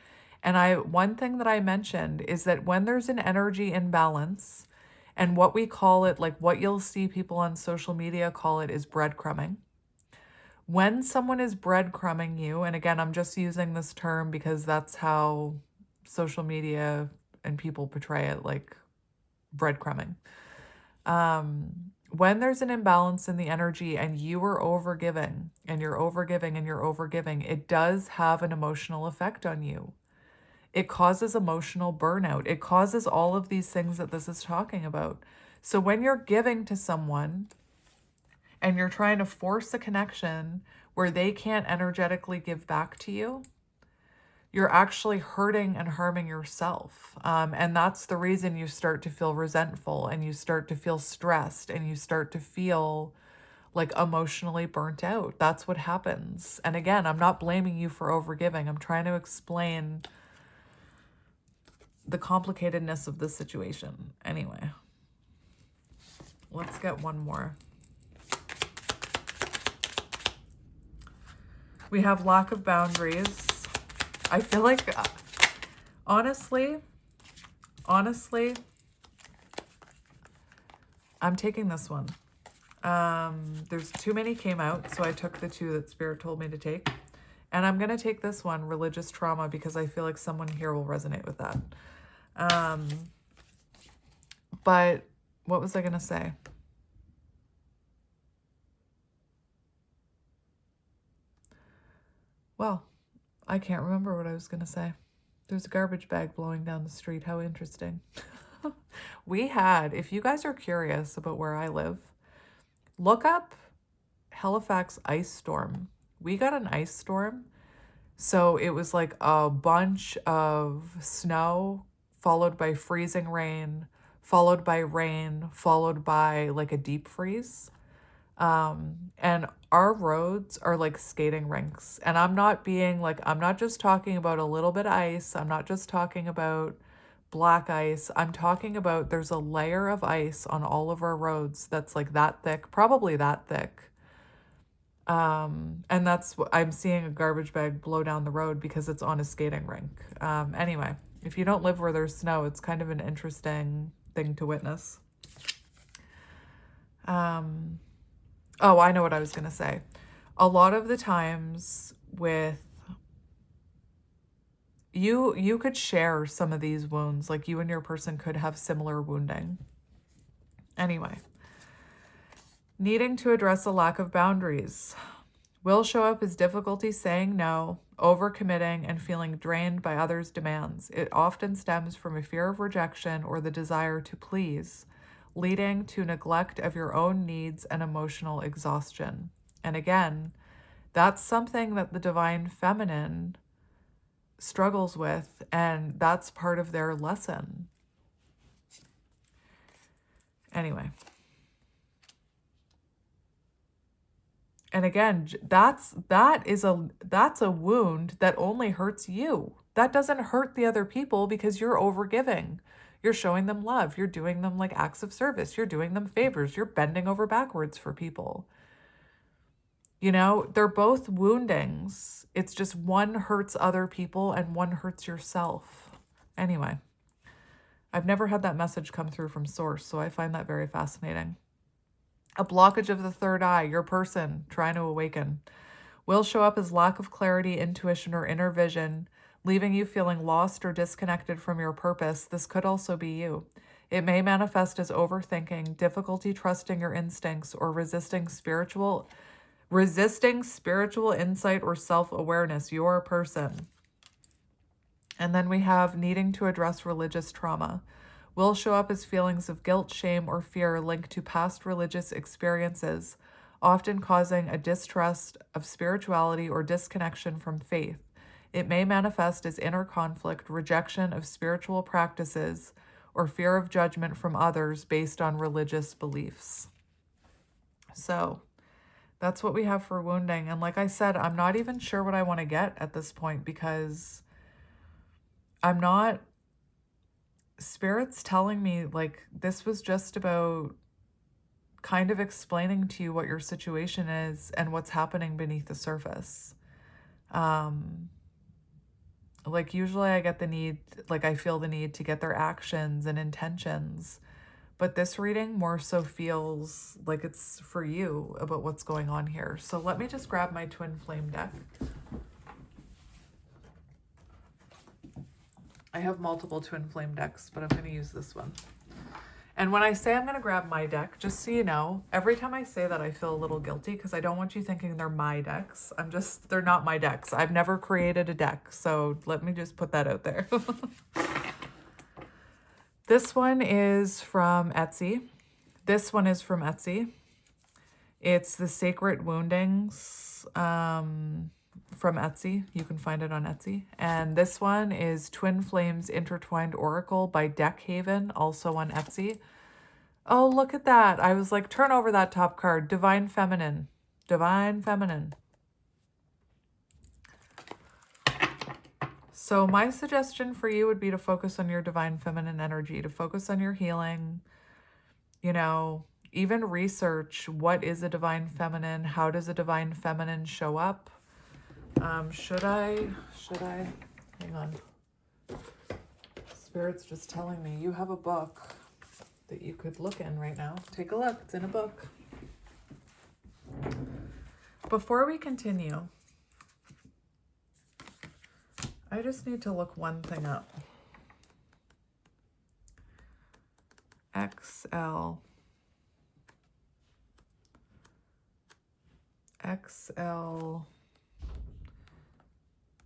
And one thing that I mentioned is that when there's an energy imbalance, and what we call it, like what you'll see people on social media call it, is breadcrumbing. When someone is breadcrumbing you, and again, I'm just using this term because that's how social media and people portray it, like breadcrumbing. When there's an imbalance in the energy and you are overgiving and you're overgiving and you're overgiving, it does have an emotional effect on you. It causes emotional burnout. It causes all of these things that this is talking about. So when you're giving to someone and you're trying to force a connection where they can't energetically give back to you, you're actually hurting and harming yourself. And that's the reason you start to feel resentful and you start to feel stressed and you start to feel like emotionally burnt out. That's what happens. And again, I'm not blaming you for overgiving. I'm trying to explain the complicatedness of this situation. Anyway, let's get one more. We have lack of boundaries. I feel like, honestly, I'm taking this one. There's too many came out, so I took the two that Spirit told me to take. And I'm going to take this one, religious trauma, because I feel like someone here will resonate with that. But what was I going to say? Well, I can't remember what I was going to say. There's a garbage bag blowing down the street. How interesting. We had, if you guys are curious about where I live, look up Halifax ice storm. We got an ice storm. So it was like a bunch of snow followed by freezing rain, followed by rain, followed by like a deep freeze. And our roads are like skating rinks. And I'm not just talking about a little bit of ice. I'm not just talking about black ice. I'm talking about there's a layer of ice on all of our roads that's like that thick, probably that thick. And that's what I'm seeing, a garbage bag blow down the road because it's on a skating rink. Anyway, if you don't live where there's snow, it's kind of an interesting thing to witness. Oh, I know what I was going to say. A lot of the times with you could share some of these wounds, like you and your person could have similar wounding. Anyway, needing to address a lack of boundaries. Will show up as difficulty saying no, overcommitting, and feeling drained by others' demands. It often stems from a fear of rejection or the desire to please, leading to neglect of your own needs and emotional exhaustion. And again, that's something that the divine feminine struggles with, and that's part of their lesson. Anyway. And again, that's a wound that only hurts you. That doesn't hurt the other people because you're overgiving. You're showing them love. You're doing them like acts of service. You're doing them favors. You're bending over backwards for people. You know, they're both woundings. It's just one hurts other people and one hurts yourself. Anyway, I've never had that message come through from source, so I find that very fascinating. A blockage of the third eye, your person trying to awaken, will show up as lack of clarity, intuition, or inner vision, leaving you feeling lost or disconnected from your purpose, this could also be you. It may manifest as overthinking, difficulty trusting your instincts, or resisting spiritual insight or self-awareness. You're a person. And then we have needing to address religious trauma. Will show up as feelings of guilt, shame, or fear linked to past religious experiences, often causing a distrust of spirituality or disconnection from faith. It may manifest as inner conflict, rejection of spiritual practices, or fear of judgment from others based on religious beliefs. So that's what we have for wounding. And like I said, I'm not even sure what I want to get at this point, because Spirit's telling me like this was just about kind of explaining to you what your situation is and what's happening beneath the surface. Like usually I get the need, like I feel the need to get their actions and intentions, but this reading more so feels like it's for you about what's going on here. So let me just grab my twin flame deck. I have multiple twin flame decks, but I'm going to use this one. And when I say I'm going to grab my deck, just so you know, every time I say that I feel a little guilty because I don't want you thinking they're my decks. They're not my decks. I've never created a deck, so let me just put that out there. This one is from Etsy. This one is from Etsy. It's the Sacred Woundings from Etsy. You can find it on Etsy. And this one is Twin Flames Intertwined Oracle by Deckhaven, also on Etsy. Oh, look at that. I was like, turn over that top card. Divine Feminine. Divine Feminine. So my suggestion for you would be to focus on your Divine Feminine energy, to focus on your healing, you know, even research what is a Divine Feminine, how does a Divine Feminine show up? Should I, hang on. Spirit's just telling me you have a book that you could look in right now. Take a look, it's in a book. Before we continue, I just need to look one thing up. XL.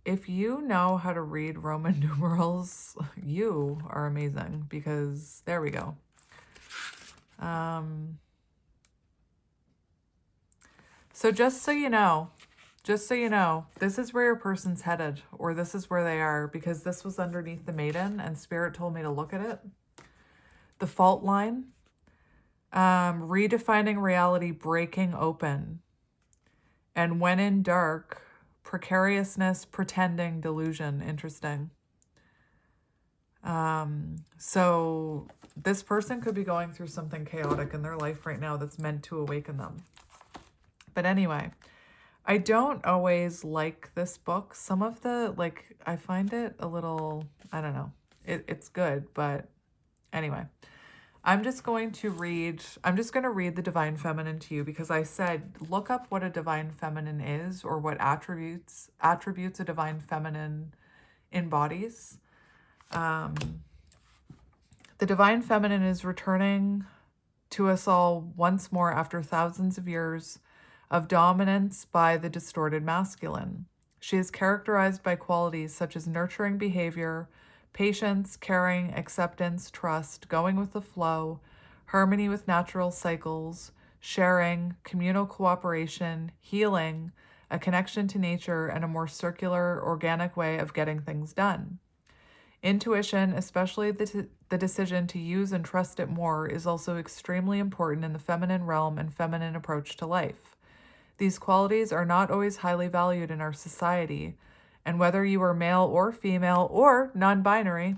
If you know how to read Roman numerals, you are amazing, because there we go. So just so you know, this is where your person's headed, or this is where they are, because this was underneath the maiden and Spirit told me to look at it. The fault line, redefining reality, breaking open. And when in dark, precariousness, pretending, delusion. Interesting. So this person could be going through something chaotic in their life right now that's meant to awaken them. But anyway, I don't always like this book. Some of the, like, I find it a little, I don't know. It's good, but anyway. I'm just going to read the Divine Feminine to you, because I said, look up what a Divine Feminine is, or what attributes a Divine Feminine embodies. The Divine Feminine is returning to us all once more after thousands of years of dominance by the distorted masculine. She is characterized by qualities such as nurturing behavior, patience, caring, acceptance, trust, going with the flow, harmony with natural cycles, sharing, communal cooperation, healing, a connection to nature, and a more circular, organic way of getting things done. Intuition, especially the decision to use and trust it more, is also extremely important in the feminine realm and feminine approach to life. These qualities are not always highly valued in our society, and whether you are male or female or non-binary,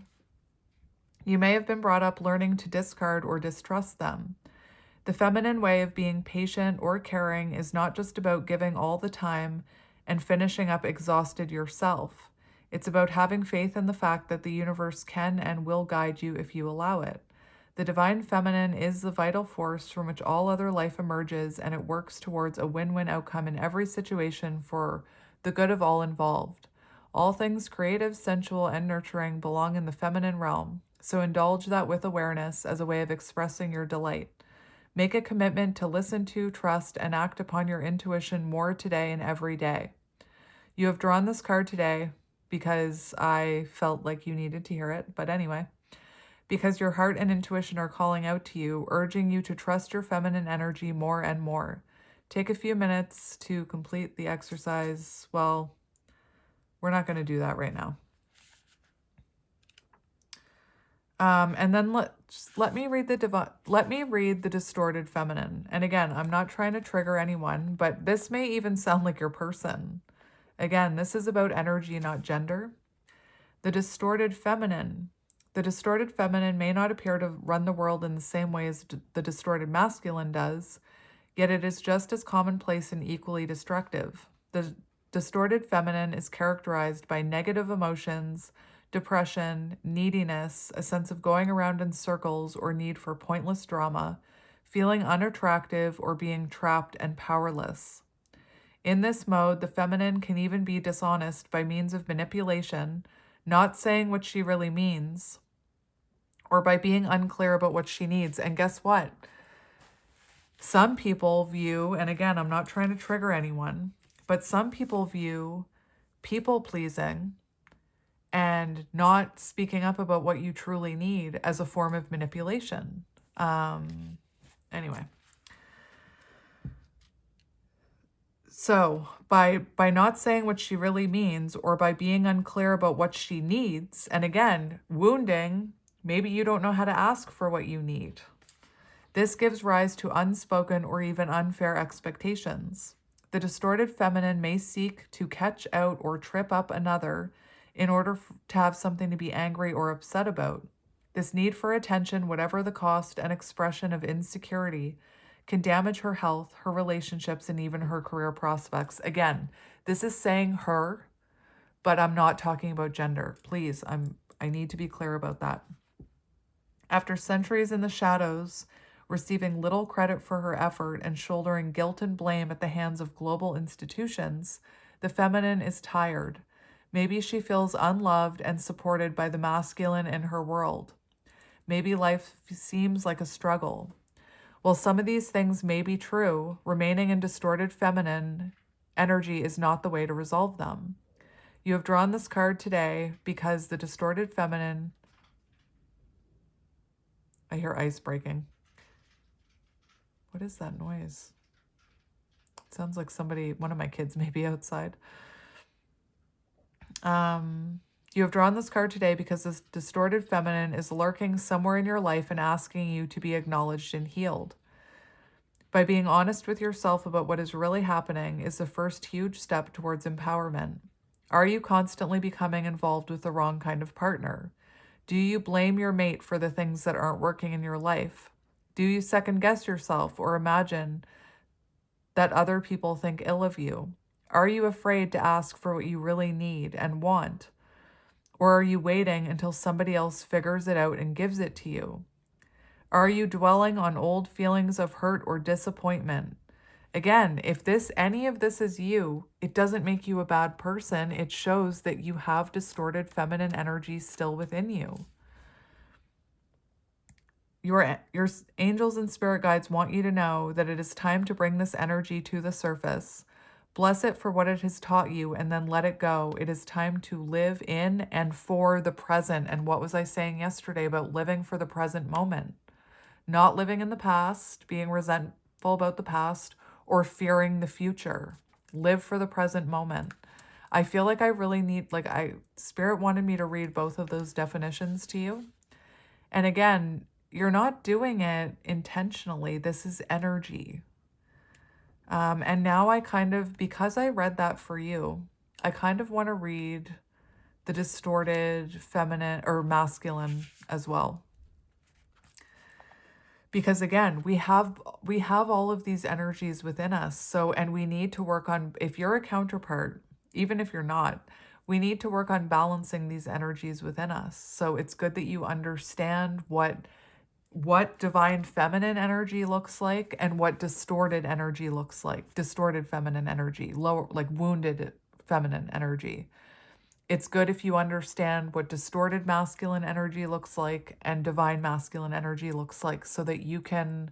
you may have been brought up learning to discard or distrust them. The feminine way of being patient or caring is not just about giving all the time and finishing up exhausted yourself. It's about having faith in the fact that the universe can and will guide you if you allow it. The Divine Feminine is the vital force from which all other life emerges, and it works towards a win-win outcome in every situation for the good of all involved. All things creative, sensual, and nurturing belong in the feminine realm, so indulge that with awareness as a way of expressing your delight. Make a commitment to listen to, trust, and act upon your intuition more today and every day. You have drawn this card today because I felt like you needed to hear it, but anyway, because your heart and intuition are calling out to you, urging you to trust your feminine energy more and more. Take a few minutes to complete the exercise. Well, we're not going to do that right now. And then let me read the distorted feminine. And again, I'm not trying to trigger anyone, but this may even sound like your person. Again, this is about energy, not gender. The distorted feminine. The distorted feminine may not appear to run the world in the same way as the distorted masculine does, yet it is just as commonplace and equally destructive. The distorted feminine is characterized by negative emotions, depression, neediness, a sense of going around in circles or need for pointless drama, feeling unattractive or being trapped and powerless. In this mode, the feminine can even be dishonest by means of manipulation, not saying what she really means, or by being unclear about what she needs. And guess what? Some people view, and again, I'm not trying to trigger anyone, but some people view people pleasing and not speaking up about what you truly need as a form of manipulation. Anyway. So by not saying what she really means or by being unclear about what she needs, and again, wounding, maybe you don't know how to ask for what you need. This gives rise to unspoken or even unfair expectations. The distorted feminine may seek to catch out or trip up another in order to have something to be angry or upset about. This need for attention, whatever the cost and expression of insecurity, can damage her health, her relationships, and even her career prospects. Again, this is saying her, but I'm not talking about gender. Please, I need to be clear about that. After centuries in the shadows, receiving little credit for her effort and shouldering guilt and blame at the hands of global institutions, the feminine is tired. Maybe she feels unloved and supported by the masculine in her world. Maybe life seems like a struggle. While some of these things may be true, remaining in distorted feminine energy is not the way to resolve them. You have drawn this card today because the distorted feminine... I hear ice breaking. What is that noise? It sounds like one of my kids may be outside. You have drawn this card today because this distorted feminine is lurking somewhere in your life and asking you to be acknowledged and healed. By being honest with yourself about what is really happening is the first huge step towards empowerment. Are you constantly becoming involved with the wrong kind of partner? Do you blame your mate for the things that aren't working in your life? Do you second guess yourself or imagine that other people think ill of you? Are you afraid to ask for what you really need and want? Or are you waiting until somebody else figures it out and gives it to you? Are you dwelling on old feelings of hurt or disappointment? Again, if any of this is you, it doesn't make you a bad person. It shows that you have distorted feminine energy still within you. Your angels and spirit guides want you to know that it is time to bring this energy to the surface. Bless it for what it has taught you and then let it go. It is time to live in and for the present. And what was I saying yesterday about living for the present moment? Not living in the past, being resentful about the past, or fearing the future. Live for the present moment. I feel like I really need, Spirit wanted me to read both of those definitions to you. And again, you're not doing it intentionally. This is energy. And now because I read that for you, I kind of want to read the distorted feminine or masculine as well. Because again, we have all of these energies within us. So, and we need to work on, if you're a counterpart, even if you're not, we need to work on balancing these energies within us. So it's good that you understand what divine feminine energy looks like and what distorted energy looks like. Distorted feminine energy, lower, like wounded feminine energy. It's good if you understand what distorted masculine energy looks like and divine masculine energy looks like, so that you can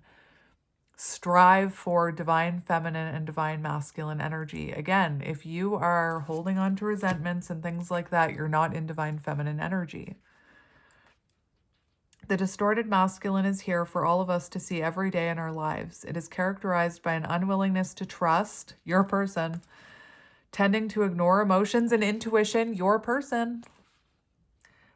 strive for divine feminine and divine masculine energy. Again, if you are holding on to resentments and things like that, you're not in divine feminine energy. The distorted masculine is here for all of us to see every day in our lives. It is characterized by an unwillingness to trust your person, tending to ignore emotions and intuition, your person,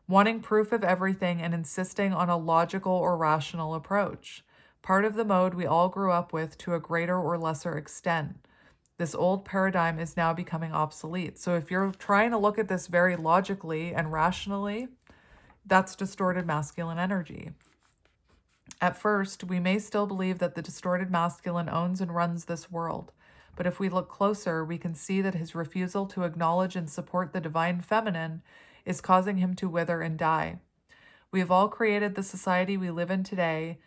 wanting proof of everything and insisting on a logical or rational approach. Part of the mode we all grew up with to a greater or lesser extent. This old paradigm is now becoming obsolete. So if you're trying to look at this very logically and rationally, that's distorted masculine energy. At first, we may still believe that the distorted masculine owns and runs this world. But if we look closer, we can see that his refusal to acknowledge and support the divine feminine is causing him to wither and die. We have all created the society we live in today,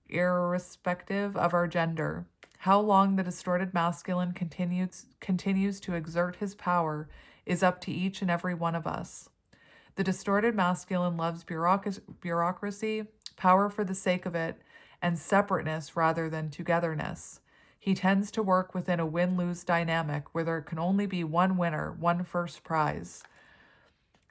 irrespective of our gender. How long the distorted masculine continues to exert his power is up to each and every one of us. The distorted masculine loves bureaucracy, power for the sake of it, and separateness rather than togetherness. He tends to work within a win-lose dynamic where there can only be one winner, one first prize.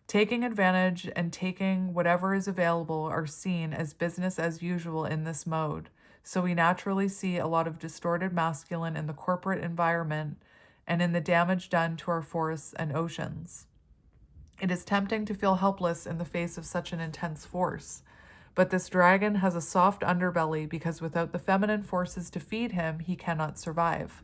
Taking advantage and taking whatever is available are seen as business as usual in this mode, so we naturally see a lot of distorted masculine in the corporate environment and in the damage done to our forests and oceans. It is tempting to feel helpless in the face of such an intense force, but this dragon has a soft underbelly because without the feminine forces to feed him, he cannot survive.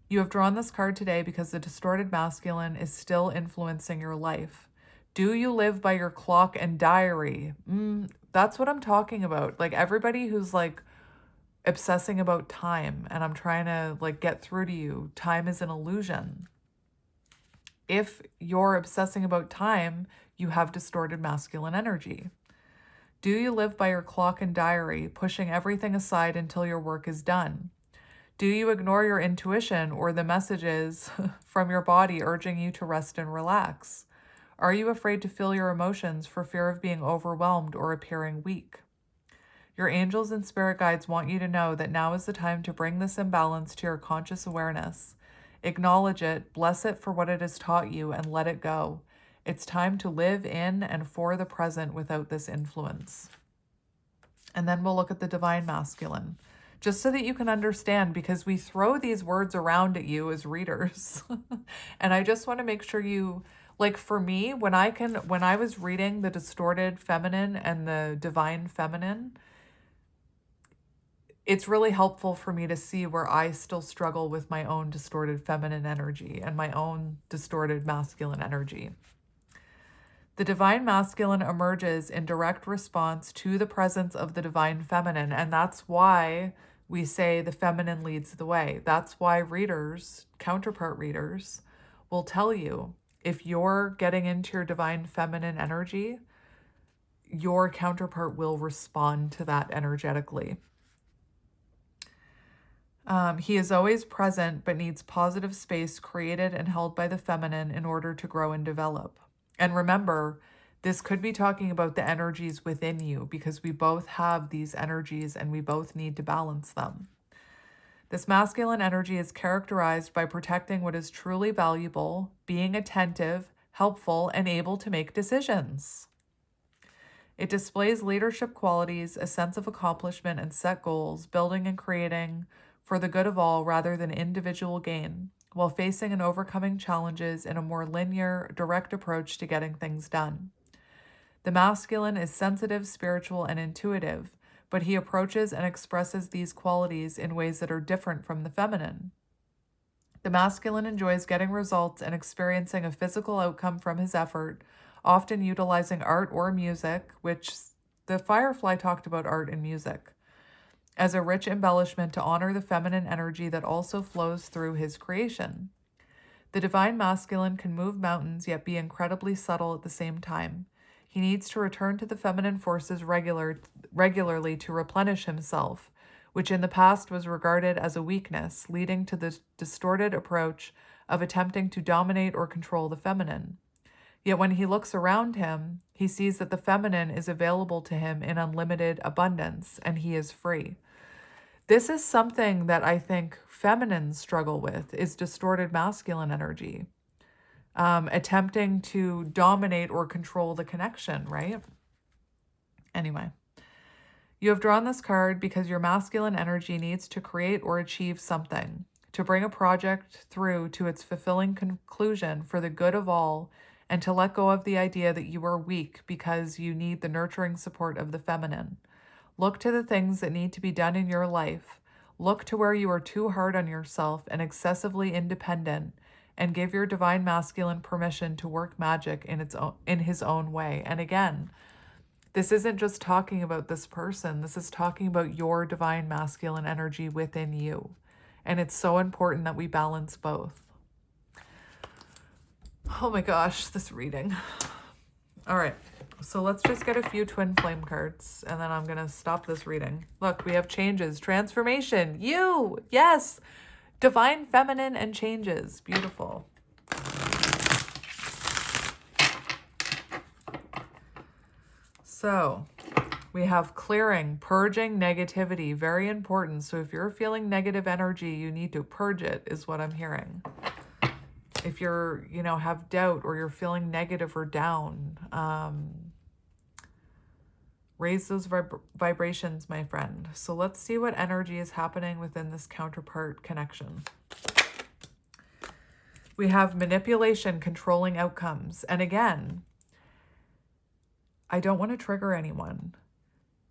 You have drawn this card today because the distorted masculine is still influencing your life. Do you live by your clock and diary? That's what I'm talking about. Like everybody who's like obsessing about time, and I'm trying to like get through to you, time is an illusion. If you're obsessing about time, you have distorted masculine energy. Do you live by your clock and diary, pushing everything aside until your work is done? Do you ignore your intuition or the messages from your body urging you to rest and relax? Are you afraid to feel your emotions for fear of being overwhelmed or appearing weak? Your angels and spirit guides want you to know that now is the time to bring this imbalance to your conscious awareness. Acknowledge it, bless it for what it has taught you, and let it go. It's time to live in and for the present without this influence. And then we'll look at the divine masculine, just so that you can understand, because we throw these words around at you as readers. And I just want to make sure you, like for me, when I was reading the distorted feminine and the divine feminine, it's really helpful for me to see where I still struggle with my own distorted feminine energy and my own distorted masculine energy. The divine masculine emerges in direct response to the presence of the divine feminine, and that's why we say the feminine leads the way. That's why readers, counterpart readers, will tell you if you're getting into your divine feminine energy, your counterpart will respond to that energetically. He is always present, but needs positive space created and held by the feminine in order to grow and develop. And remember, this could be talking about the energies within you, because we both have these energies and we both need to balance them. This masculine energy is characterized by protecting what is truly valuable, being attentive, helpful, and able to make decisions. It displays leadership qualities, a sense of accomplishment and set goals, building and creating for the good of all rather than individual gain, while facing and overcoming challenges in a more linear, direct approach to getting things done. The masculine is sensitive, spiritual, and intuitive, but he approaches and expresses these qualities in ways that are different from the feminine. The masculine enjoys getting results and experiencing a physical outcome from his effort, often utilizing art or music, which the Firefly talked about art and music, as a rich embellishment to honor the feminine energy that also flows through his creation. The divine masculine can move mountains yet be incredibly subtle at the same time. He needs to return to the feminine forces regularly to replenish himself, which in the past was regarded as a weakness, leading to the distorted approach of attempting to dominate or control the feminine. Yet when he looks around him, he sees that the feminine is available to him in unlimited abundance, and he is free. This is something that I think feminines struggle with, is distorted masculine energy, attempting to dominate or control the connection, right? Anyway, you have drawn this card because your masculine energy needs to create or achieve something, to bring a project through to its fulfilling conclusion for the good of all, and to let go of the idea that you are weak because you need the nurturing support of the feminine. Look to the things that need to be done in your life. Look to where you are too hard on yourself and excessively independent, and give your divine masculine permission to work magic in his own way. And again, this isn't just talking about this person. This is talking about your divine masculine energy within you. And it's so important that we balance both. Oh my gosh, this reading. All right. So let's just get a few twin flame cards, and then I'm going to stop this reading. Look, we have changes, transformation, you, yes, divine feminine and changes. Beautiful. So we have clearing, purging negativity, very important. So if you're feeling negative energy, you need to purge it, is what I'm hearing. If you're, have doubt or you're feeling negative or down, raise those vibrations, my friend. So let's see what energy is happening within this counterpart connection. We have manipulation, controlling outcomes. And again, I don't want to trigger anyone,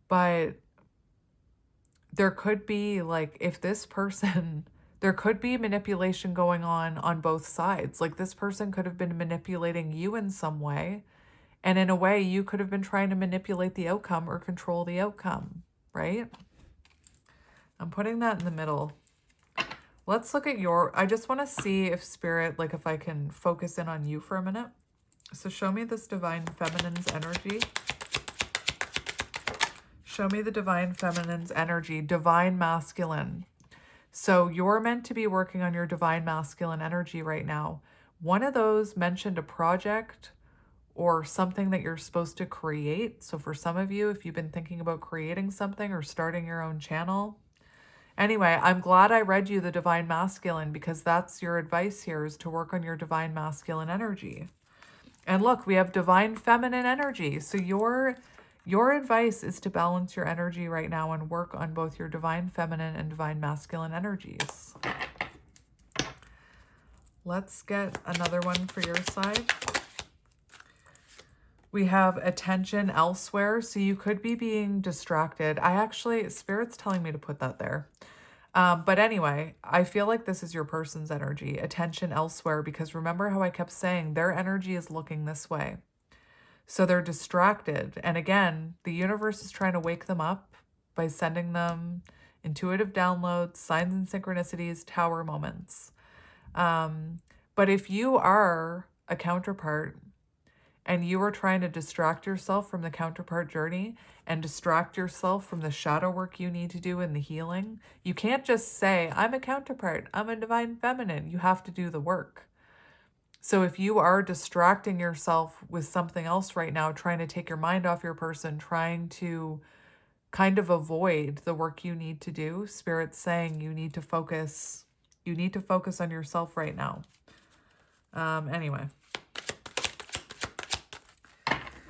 but there could be, like, if this person, there could be manipulation going on both sides. Like, this person could have been manipulating you in some way. And in a way, you could have been trying to manipulate the outcome or control the outcome, right? I'm putting that in the middle. Let's look at I just want to see if Spirit, like, if I can focus in on you for a minute. So show me this divine feminine's energy. Show me the divine feminine's energy, divine masculine. So you're meant to be working on your divine masculine energy right now. One of those mentioned a project or something that you're supposed to create. So for some of you, if you've been thinking about creating something or starting your own channel. Anyway, I'm glad I read you the divine masculine, because that's your advice here, is to work on your divine masculine energy. And look, we have divine feminine energy. So your advice is to balance your energy right now and work on both your divine feminine and divine masculine energies. Let's get another one for your side. We have attention elsewhere. So you could be being distracted. Spirit's telling me to put that there. But anyway, I feel like this is your person's energy, attention elsewhere, because remember how I kept saying their energy is looking this way. So they're distracted. And again, the universe is trying to wake them up by sending them intuitive downloads, signs and synchronicities, tower moments. But if you are a counterpart and you are trying to distract yourself from the counterpart journey and distract yourself from the shadow work you need to do in the healing, you can't just say, I'm a counterpart, I'm a divine feminine. You have to do the work. So if you are distracting yourself with something else right now, trying to take your mind off your person, trying to kind of avoid the work you need to do, Spirit's saying you need to focus on yourself right now. Anyway.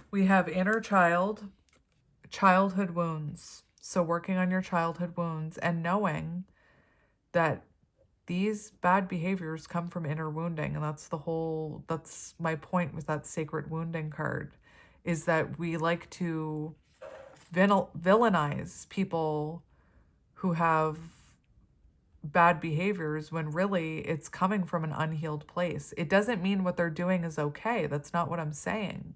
We have inner child, childhood wounds. So working on your childhood wounds and knowing that these bad behaviors come from inner wounding. And that's my point with that sacred wounding card, is that we like to villainize people who have bad behaviors when really it's coming from an unhealed place. It doesn't mean what they're doing is okay. That's not what I'm saying.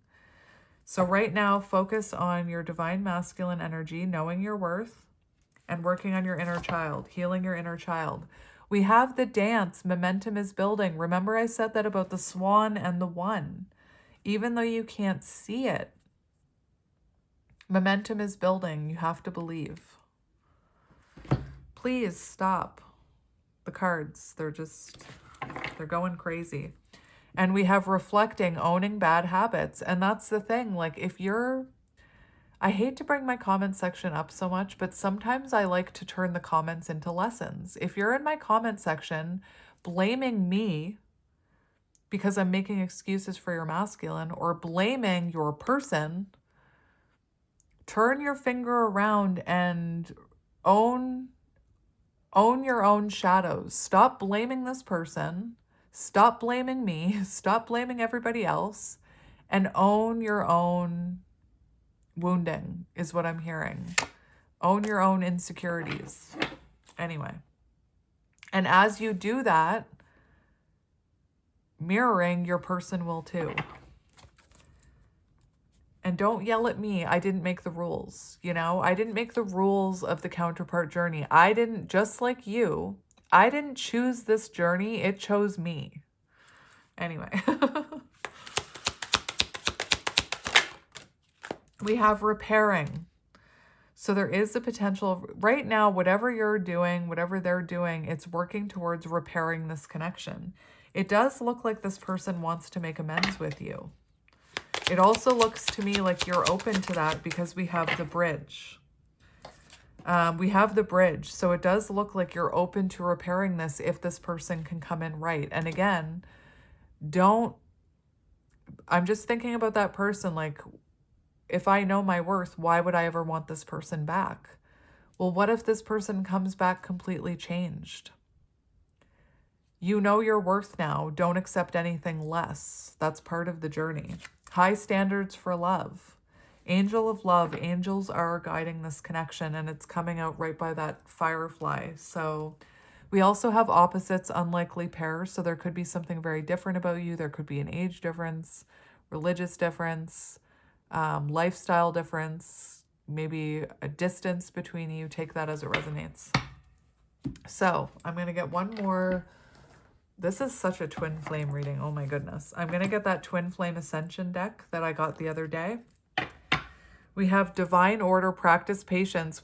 So right now, focus on your divine masculine energy, knowing your worth, and working on your inner child, healing your inner child. We have the dance, momentum is building. Remember I said that about the swan and the one. Even though you can't see it, momentum is building. You have to believe. Please stop the cards. They're going crazy. And we have reflecting, owning bad habits. And that's the thing. Like if you're, I hate to bring my comment section up so much, but sometimes I like to turn the comments into lessons. If you're in my comment section blaming me because I'm making excuses for your masculine, or blaming your person, turn your finger around and own your own shadows. Stop blaming this person. Stop blaming me. Stop blaming everybody else, and own your own wounding is what I'm hearing. Own your own insecurities. Anyway. And as you do that, mirroring, your person will too. And don't yell at me. I didn't make the rules. You know, I didn't make the rules of the counterpart journey. I didn't, just like you, I didn't choose this journey. It chose me. Anyway. We have repairing. So there is the potential right now, whatever you're doing, whatever they're doing, it's working towards repairing this connection. It does look like this person wants to make amends with you. It also looks to me like you're open to that because we have the bridge. We have the bridge. So it does look like you're open to repairing this if this person can come in right. And again, I'm just thinking about that person. Like, if I know my worth, why would I ever want this person back? Well, what if this person comes back completely changed? You know your worth now. Don't accept anything less. That's part of the journey. High standards for love. Angel of love. Angels are guiding this connection, and it's coming out right by that firefly. So we also have opposites, unlikely pairs. So there could be something very different about you. There could be an age difference, religious difference, lifestyle difference, maybe a distance between you. Take that as it resonates. So I'm going to get one more. This is such a twin flame reading. Oh my goodness. I'm going to get that twin flame ascension deck that I got the other day. We have divine order, practice patience.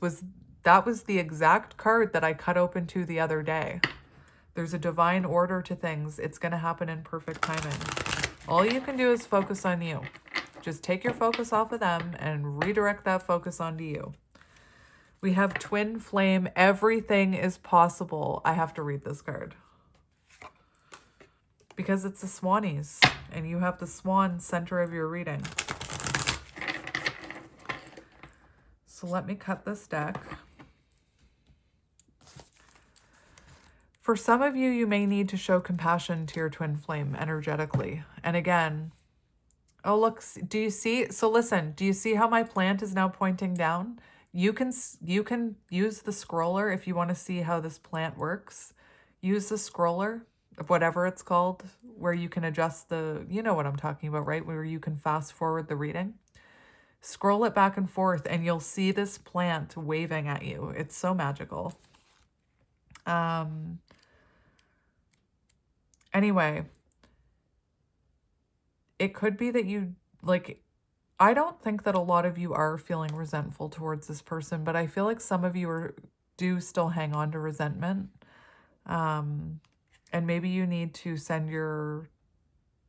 That was the exact card that I cut open to the other day. There's a divine order to things. It's going to happen in perfect timing. All you can do is focus on you. Just take your focus off of them and redirect that focus onto you. We have twin flame. Everything is possible. I have to read this card because it's the Swannies and you have the swan center of your reading. So let me cut this deck. For some of you, you may need to show compassion to your twin flame energetically. And again, oh, look, do you see? So listen, do you see how my plant is now pointing down? You can use the scroller if you want to see how this plant works. Use the scroller of whatever it's called, where you can adjust you know what I'm talking about, right? Where you can fast forward the reading. Scroll it back and forth and you'll see this plant waving at you. It's so magical. Anyway, it could be that you, like, I don't think that a lot of you are feeling resentful towards this person, but I feel like some of you do still hang on to resentment. And maybe you need to send your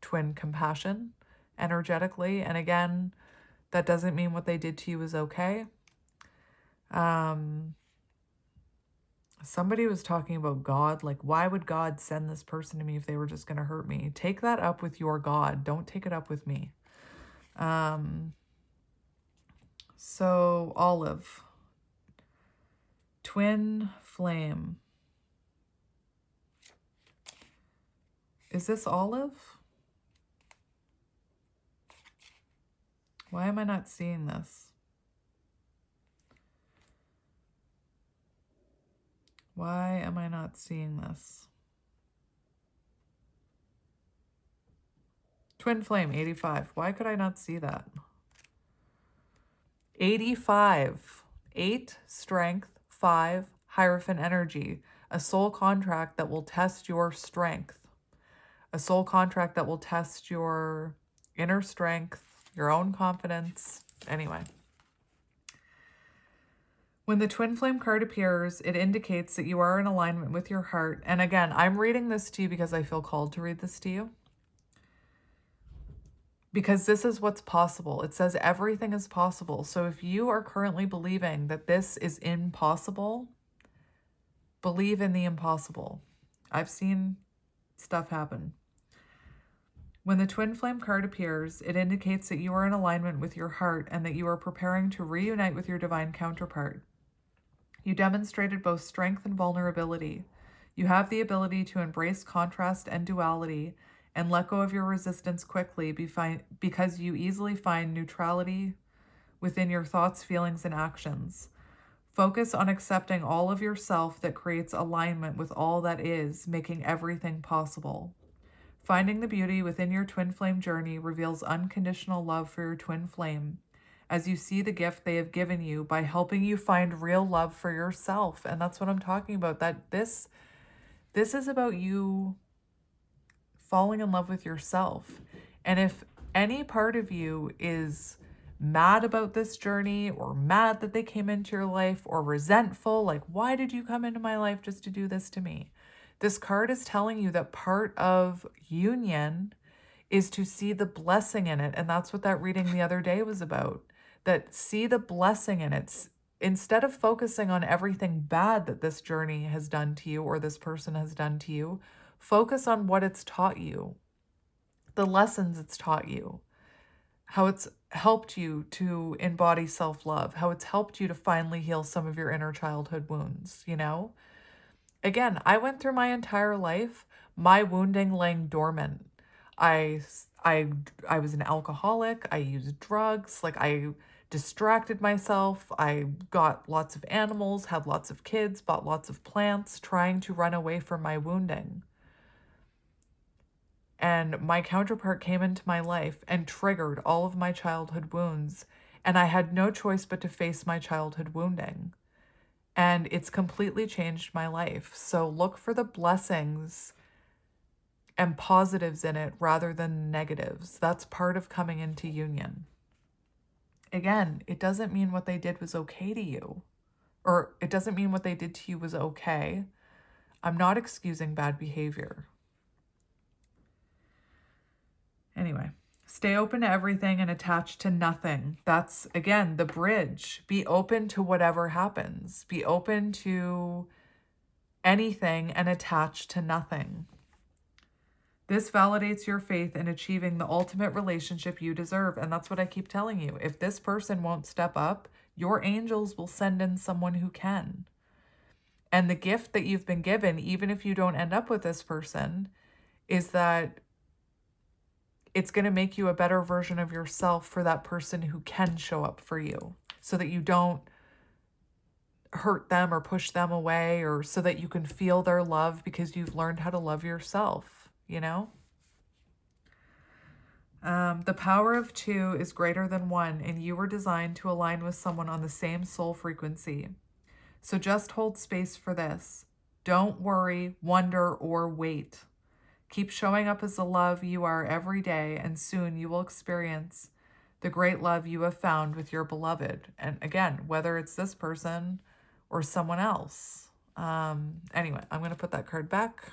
twin compassion energetically. And again, that doesn't mean what they did to you is okay. Somebody was talking about God. Like, why would God send this person to me if they were just going to hurt me? Take that up with your God. Don't take it up with me. So olive, twin flame. Is this olive? Why am I not seeing this? Why am I not seeing this? Twin flame, 85. Why could I not see that? 85. 8, strength. 5, Hierophant energy. A soul contract that will test your strength. A soul contract that will test your inner strength, your own confidence. Anyway. When the twin flame card appears, it indicates that you are in alignment with your heart. And again, I'm reading this to you because I feel called to read this to you. because this is what's possible. It says everything is possible. So if you are currently believing that this is impossible, believe in the impossible. I've seen stuff happen. When the twin flame card appears, it indicates that you are in alignment with your heart and that you are preparing to reunite with your divine counterpart. You demonstrated both strength and vulnerability. You have the ability to embrace contrast and duality and let go of your resistance quickly because you easily find neutrality within your thoughts, feelings, and actions. Focus on accepting all of yourself that creates alignment with all that is, making everything possible. Finding the beauty within your twin flame journey reveals unconditional love for your twin flame as you see the gift they have given you by helping you find real love for yourself. And that's what I'm talking about, that this is about you falling in love with yourself. And if any part of you is mad about this journey, or mad that they came into your life, or resentful, like, why did you come into my life just to do this to me? This card is telling you that part of union is to see the blessing in it. And that's what that reading the other day was about. That see the blessing in it. Instead of focusing on everything bad that this journey has done to you or this person has done to you, focus on what it's taught you, the lessons it's taught you, how it's helped you to embody self-love, how it's helped you to finally heal some of your inner childhood wounds, you know? Again, I went through my entire life, my wounding laying dormant. I was an alcoholic. I used drugs. Like, I distracted myself. I got lots of animals, had lots of kids, bought lots of plants, trying to run away from my wounding. And my counterpart came into my life and triggered all of my childhood wounds. And I had no choice but to face my childhood wounding. And it's completely changed my life. So look for the blessings and positives in it rather than negatives. That's part of coming into union. Again, it doesn't mean what they did was okay to you, or it doesn't mean what they did to you was okay. I'm not excusing bad behavior. Anyway, stay open to everything and attached to nothing. That's, again, the bridge. Be open to whatever happens. Be open to anything and attached to nothing. This validates your faith in achieving the ultimate relationship you deserve. And that's what I keep telling you. If this person won't step up, your angels will send in someone who can. And the gift that you've been given, even if you don't end up with this person, is that it's going to make you a better version of yourself for that person who can show up for you, so that you don't hurt them or push them away, or so that you can feel their love because you've learned how to love yourself, you know? The power of 2 is greater than 1, and you were designed to align with someone on the same soul frequency. So just hold space for this. Don't worry, wonder, or wait. Keep showing up as the love you are every day, and soon you will experience the great love you have found with your beloved. And again, whether it's this person or someone else. Anyway, I'm going to put that card back.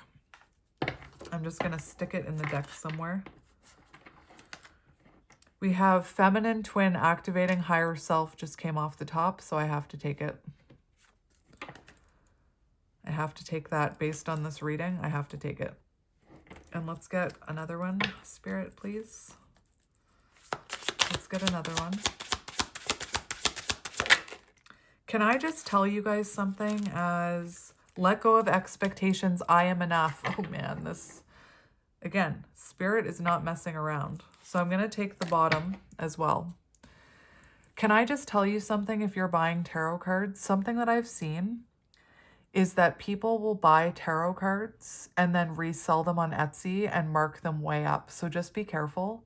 I'm just going to stick it in the deck somewhere. We have feminine twin activating higher self just came off the top, so I have to take it. I have to take that based on this reading. I have to take it. And let's get another one. Spirit, please. Let's get another one. Can I just tell you guys something? As let go of expectations, I am enough. Oh man, this, again, Spirit is not messing around. So I'm going to take the bottom as well. Can I just tell you something? If you're buying tarot cards, something that I've seen is that people will buy tarot cards and then resell them on Etsy and mark them way up. So just be careful.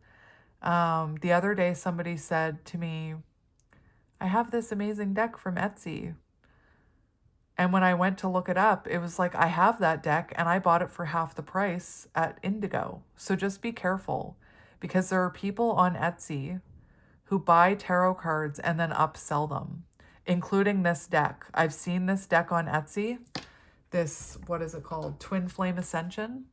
The other day, somebody said to me, I have this amazing deck from Etsy. And when I went to look it up, it was like, I have that deck and I bought it for half the price at Indigo. So just be careful, because there are people on Etsy who buy tarot cards and then upsell them, including this deck. I've seen this deck on Etsy. This, what is it called? Twin Flame Ascension.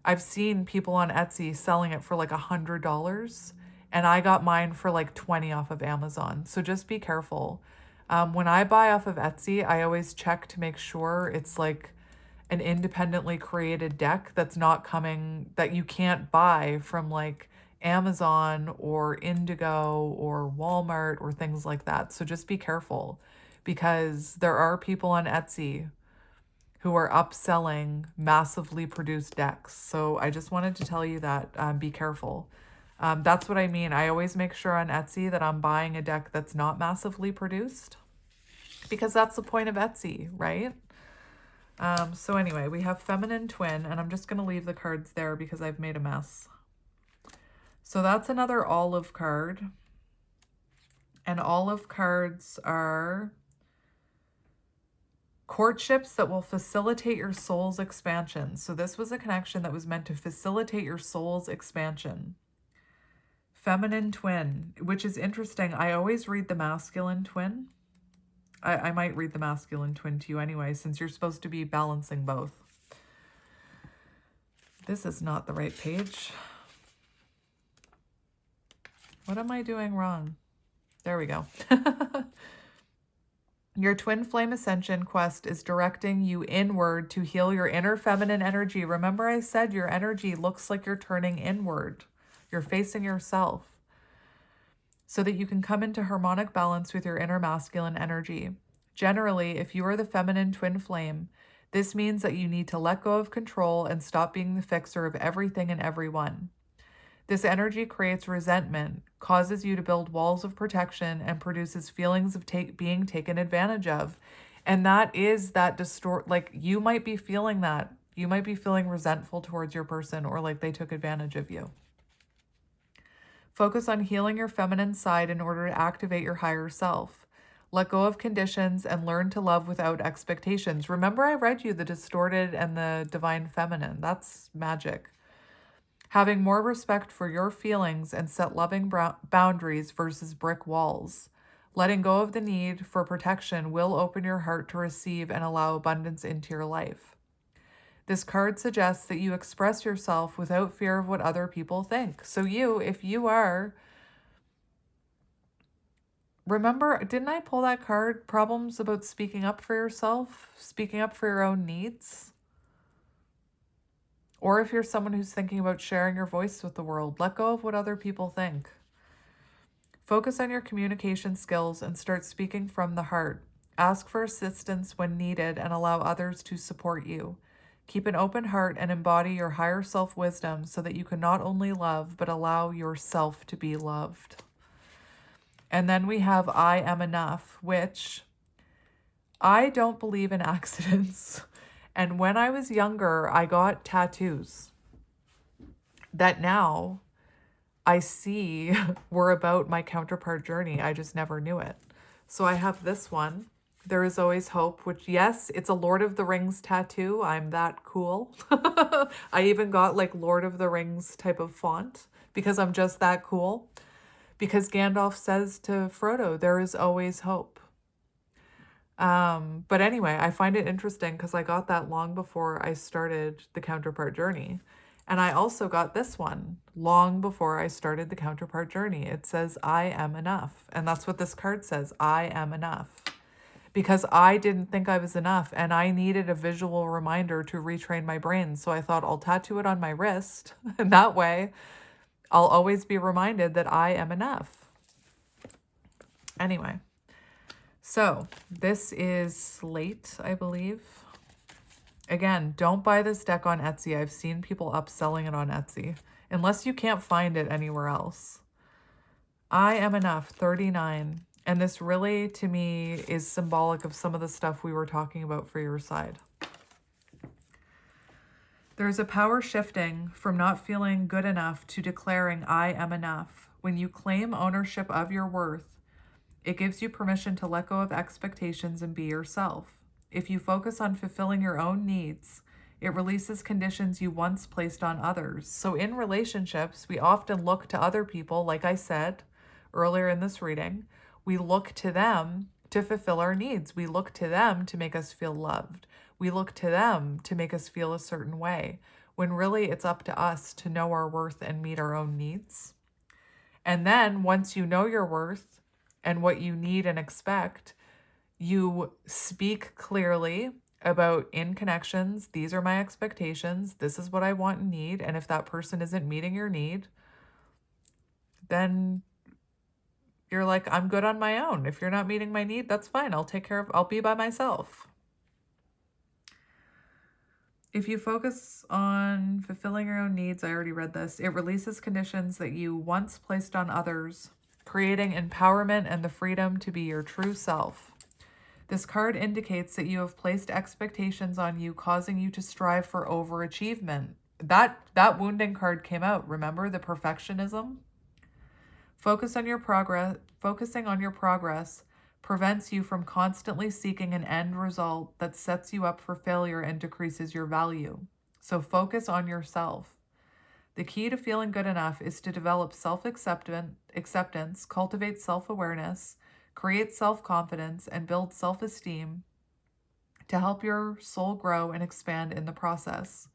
I've seen people on Etsy selling it for like $100, And I got mine for like 20 off of Amazon. So just be careful. When I buy off of Etsy, I always check to make sure it's like an independently created deck that's not coming, that you can't buy from like Amazon or Indigo or Walmart or things like that. So just be careful, because there are people on Etsy who are upselling massively produced decks. So I just wanted to tell you that, be careful. That's what I mean. I always make sure on Etsy that I'm buying a deck that's not massively produced, because that's the point of Etsy, right? So anyway, we have Feminine Twin, and I'm just going to leave the cards there because I've made a mess. So that's another olive card. And olive cards are courtships that will facilitate your soul's expansion. So this was a connection that was meant to facilitate your soul's expansion. Feminine Twin, which is interesting. I always read the masculine twin. I might read the masculine twin to you anyway, since you're supposed to be balancing both. This is not the right page. What am I doing wrong? There we go. Your twin flame ascension quest is directing you inward to heal your inner feminine energy. Remember I said your energy looks like you're turning inward. You're facing yourself, so that you can come into harmonic balance with your inner masculine energy. Generally, if you are the feminine twin flame, this means that you need to let go of control and stop being the fixer of everything and everyone. This energy creates resentment, causes you to build walls of protection, and produces feelings of being taken advantage of. And that is that like you might be feeling that. You might be feeling resentful towards your person, or like they took advantage of you. Focus on healing your feminine side in order to activate your higher self. Let go of conditions and learn to love without expectations. Remember I read you the distorted and the divine feminine. That's magic. Having more respect for your feelings and set loving boundaries versus brick walls. Letting go of the need for protection will open your heart to receive and allow abundance into your life. This card suggests that you express yourself without fear of what other people think. So if you are, remember, didn't I pull that card? Problems about speaking up for yourself, speaking up for your own needs. Or if you're someone who's thinking about sharing your voice with the world, let go of what other people think. Focus on your communication skills and start speaking from the heart. Ask for assistance when needed and allow others to support you. Keep an open heart and embody your higher self-wisdom so that you can not only love, but allow yourself to be loved. And then we have I am enough, which I don't believe in accidents. And when I was younger, I got tattoos that now I see were about my counterpart journey. I just never knew it. So I have this one. There is always hope, which, yes, it's a Lord of the Rings tattoo. I'm that cool. I even got like Lord of the Rings type of font because I'm just that cool. Because Gandalf says to Frodo, there is always hope. But anyway, I find it interesting because I got that long before I started the counterpart journey. And I also got this one long before I started the counterpart journey. It says, I am enough. And that's what this card says, I am enough. Because I didn't think I was enough and I needed a visual reminder to retrain my brain. So I thought I'll tattoo it on my wrist. And that way I'll always be reminded that I am enough. Anyway, so this is Slate, I believe. Again, don't buy this deck on Etsy. I've seen people upselling it on Etsy, unless you can't find it anywhere else. I am enough, 39. And this really, to me, is symbolic of some of the stuff we were talking about for your side. There's a power shifting from not feeling good enough to declaring I am enough. When you claim ownership of your worth, it gives you permission to let go of expectations and be yourself. If you focus on fulfilling your own needs, it releases conditions you once placed on others. So in relationships, we often look to other people, like I said earlier in this reading. We look to them to fulfill our needs. We look to them to make us feel loved. We look to them to make us feel a certain way, when really it's up to us to know our worth and meet our own needs. And then once you know your worth and what you need and expect, you speak clearly about in connections, these are my expectations, this is what I want and need. And if that person isn't meeting your need, then you're like, I'm good on my own. If you're not meeting my need, that's fine. I'll be by myself. If you focus on fulfilling your own needs, I already read this, it releases conditions that you once placed on others, creating empowerment and the freedom to be your true self. This card indicates that you have placed expectations on you, causing you to strive for overachievement. That wounding card came out. Remember the perfectionism? Focusing on your progress prevents you from constantly seeking an end result that sets you up for failure and decreases your value. So focus on yourself. The key to feeling good enough is to develop self-acceptance, cultivate self-awareness, create self-confidence, and build self-esteem to help your soul grow and expand in the process.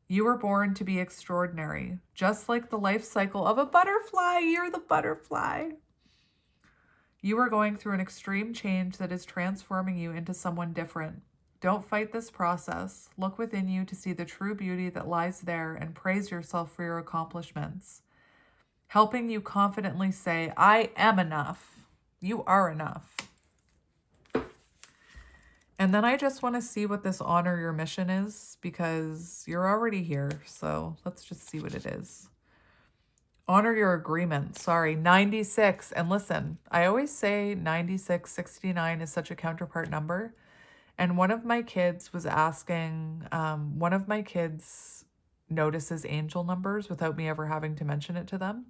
You were born to be extraordinary, just like the life cycle of a butterfly. You're the butterfly. You are going through an extreme change that is transforming you into someone different. Don't fight this process. Look within you to see the true beauty that lies there and praise yourself for your accomplishments. Helping you confidently say, I am enough. You are enough. And then I just want to see what this honor your mission is, because you're already here. So let's just see what it is. Honor your agreement. Sorry, 96. And listen, I always say 96, 69 is such a counterpart number. And one of my kids was asking, one of my kids notices angel numbers without me ever having to mention it to them.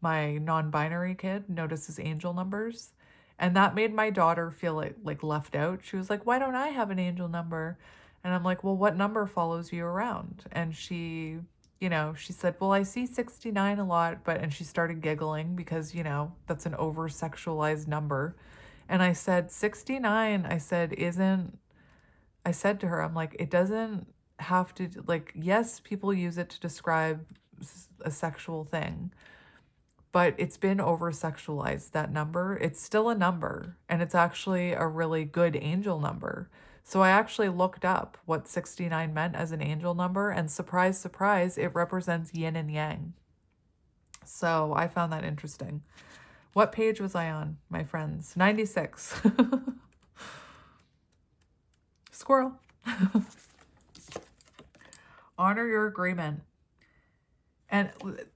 My non-binary kid notices angel numbers. And that made my daughter feel like left out. She was like, why don't I have an angel number? And I'm like, well, what number follows you around? And she said, well, I see 69 a lot, and she started giggling because, that's an over-sexualized number. And I said, 69, I said to her, I'm like, it doesn't have to, yes, people use it to describe a sexual thing, but it's been over-sexualized, that number. It's still a number, and it's actually a really good angel number. So I actually looked up what 69 meant as an angel number, and surprise, surprise, it represents yin and yang. So I found that interesting. What page was I on, my friends? 96. Squirrel. Honor your agreement. And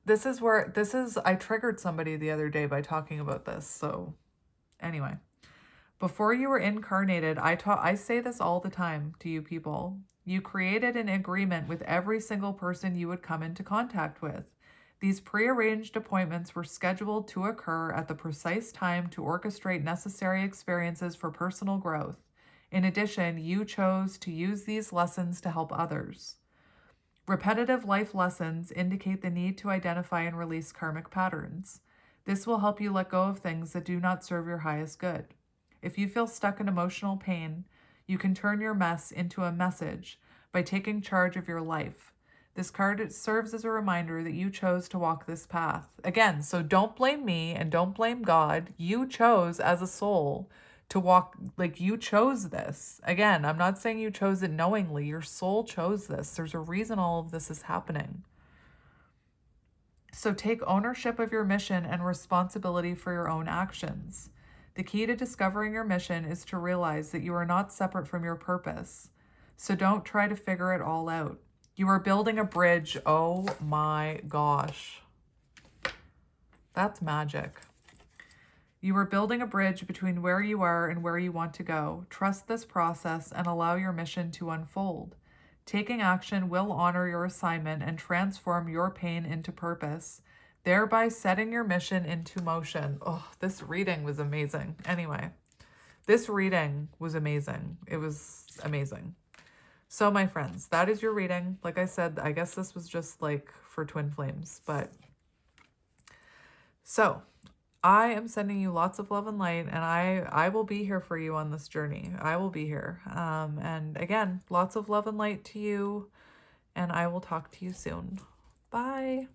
I triggered somebody the other day by talking about this. So anyway, before you were incarnated, I say this all the time to you people. You created an agreement with every single person you would come into contact with. These prearranged appointments were scheduled to occur at the precise time to orchestrate necessary experiences for personal growth. In addition, you chose to use these lessons to help others. Repetitive life lessons indicate the need to identify and release karmic patterns. This will help you let go of things that do not serve your highest good. If you feel stuck in emotional pain, you can turn your mess into a message by taking charge of your life. This card serves as a reminder that you chose to walk this path. Again, so don't blame me and don't blame God. You chose as a soul to walk, you chose this. Again, I'm not saying you chose it knowingly. Your soul chose this. There's a reason all of this is happening. So take ownership of your mission and responsibility for your own actions. The key to discovering your mission is to realize that you are not separate from your purpose. So don't try to figure it all out. You are building a bridge. Oh my gosh. That's magic. You are building a bridge between where you are and where you want to go. Trust this process and allow your mission to unfold. Taking action will honor your assignment and transform your pain into purpose, thereby setting your mission into motion. Oh, this reading was amazing. Anyway, this reading was amazing. It was amazing. So my friends, that is your reading. Like I said, I guess this was just for twin flames, but so I am sending you lots of love and light, and I will be here for you on this journey. I will be here. And again, lots of love and light to you, and I will talk to you soon. Bye.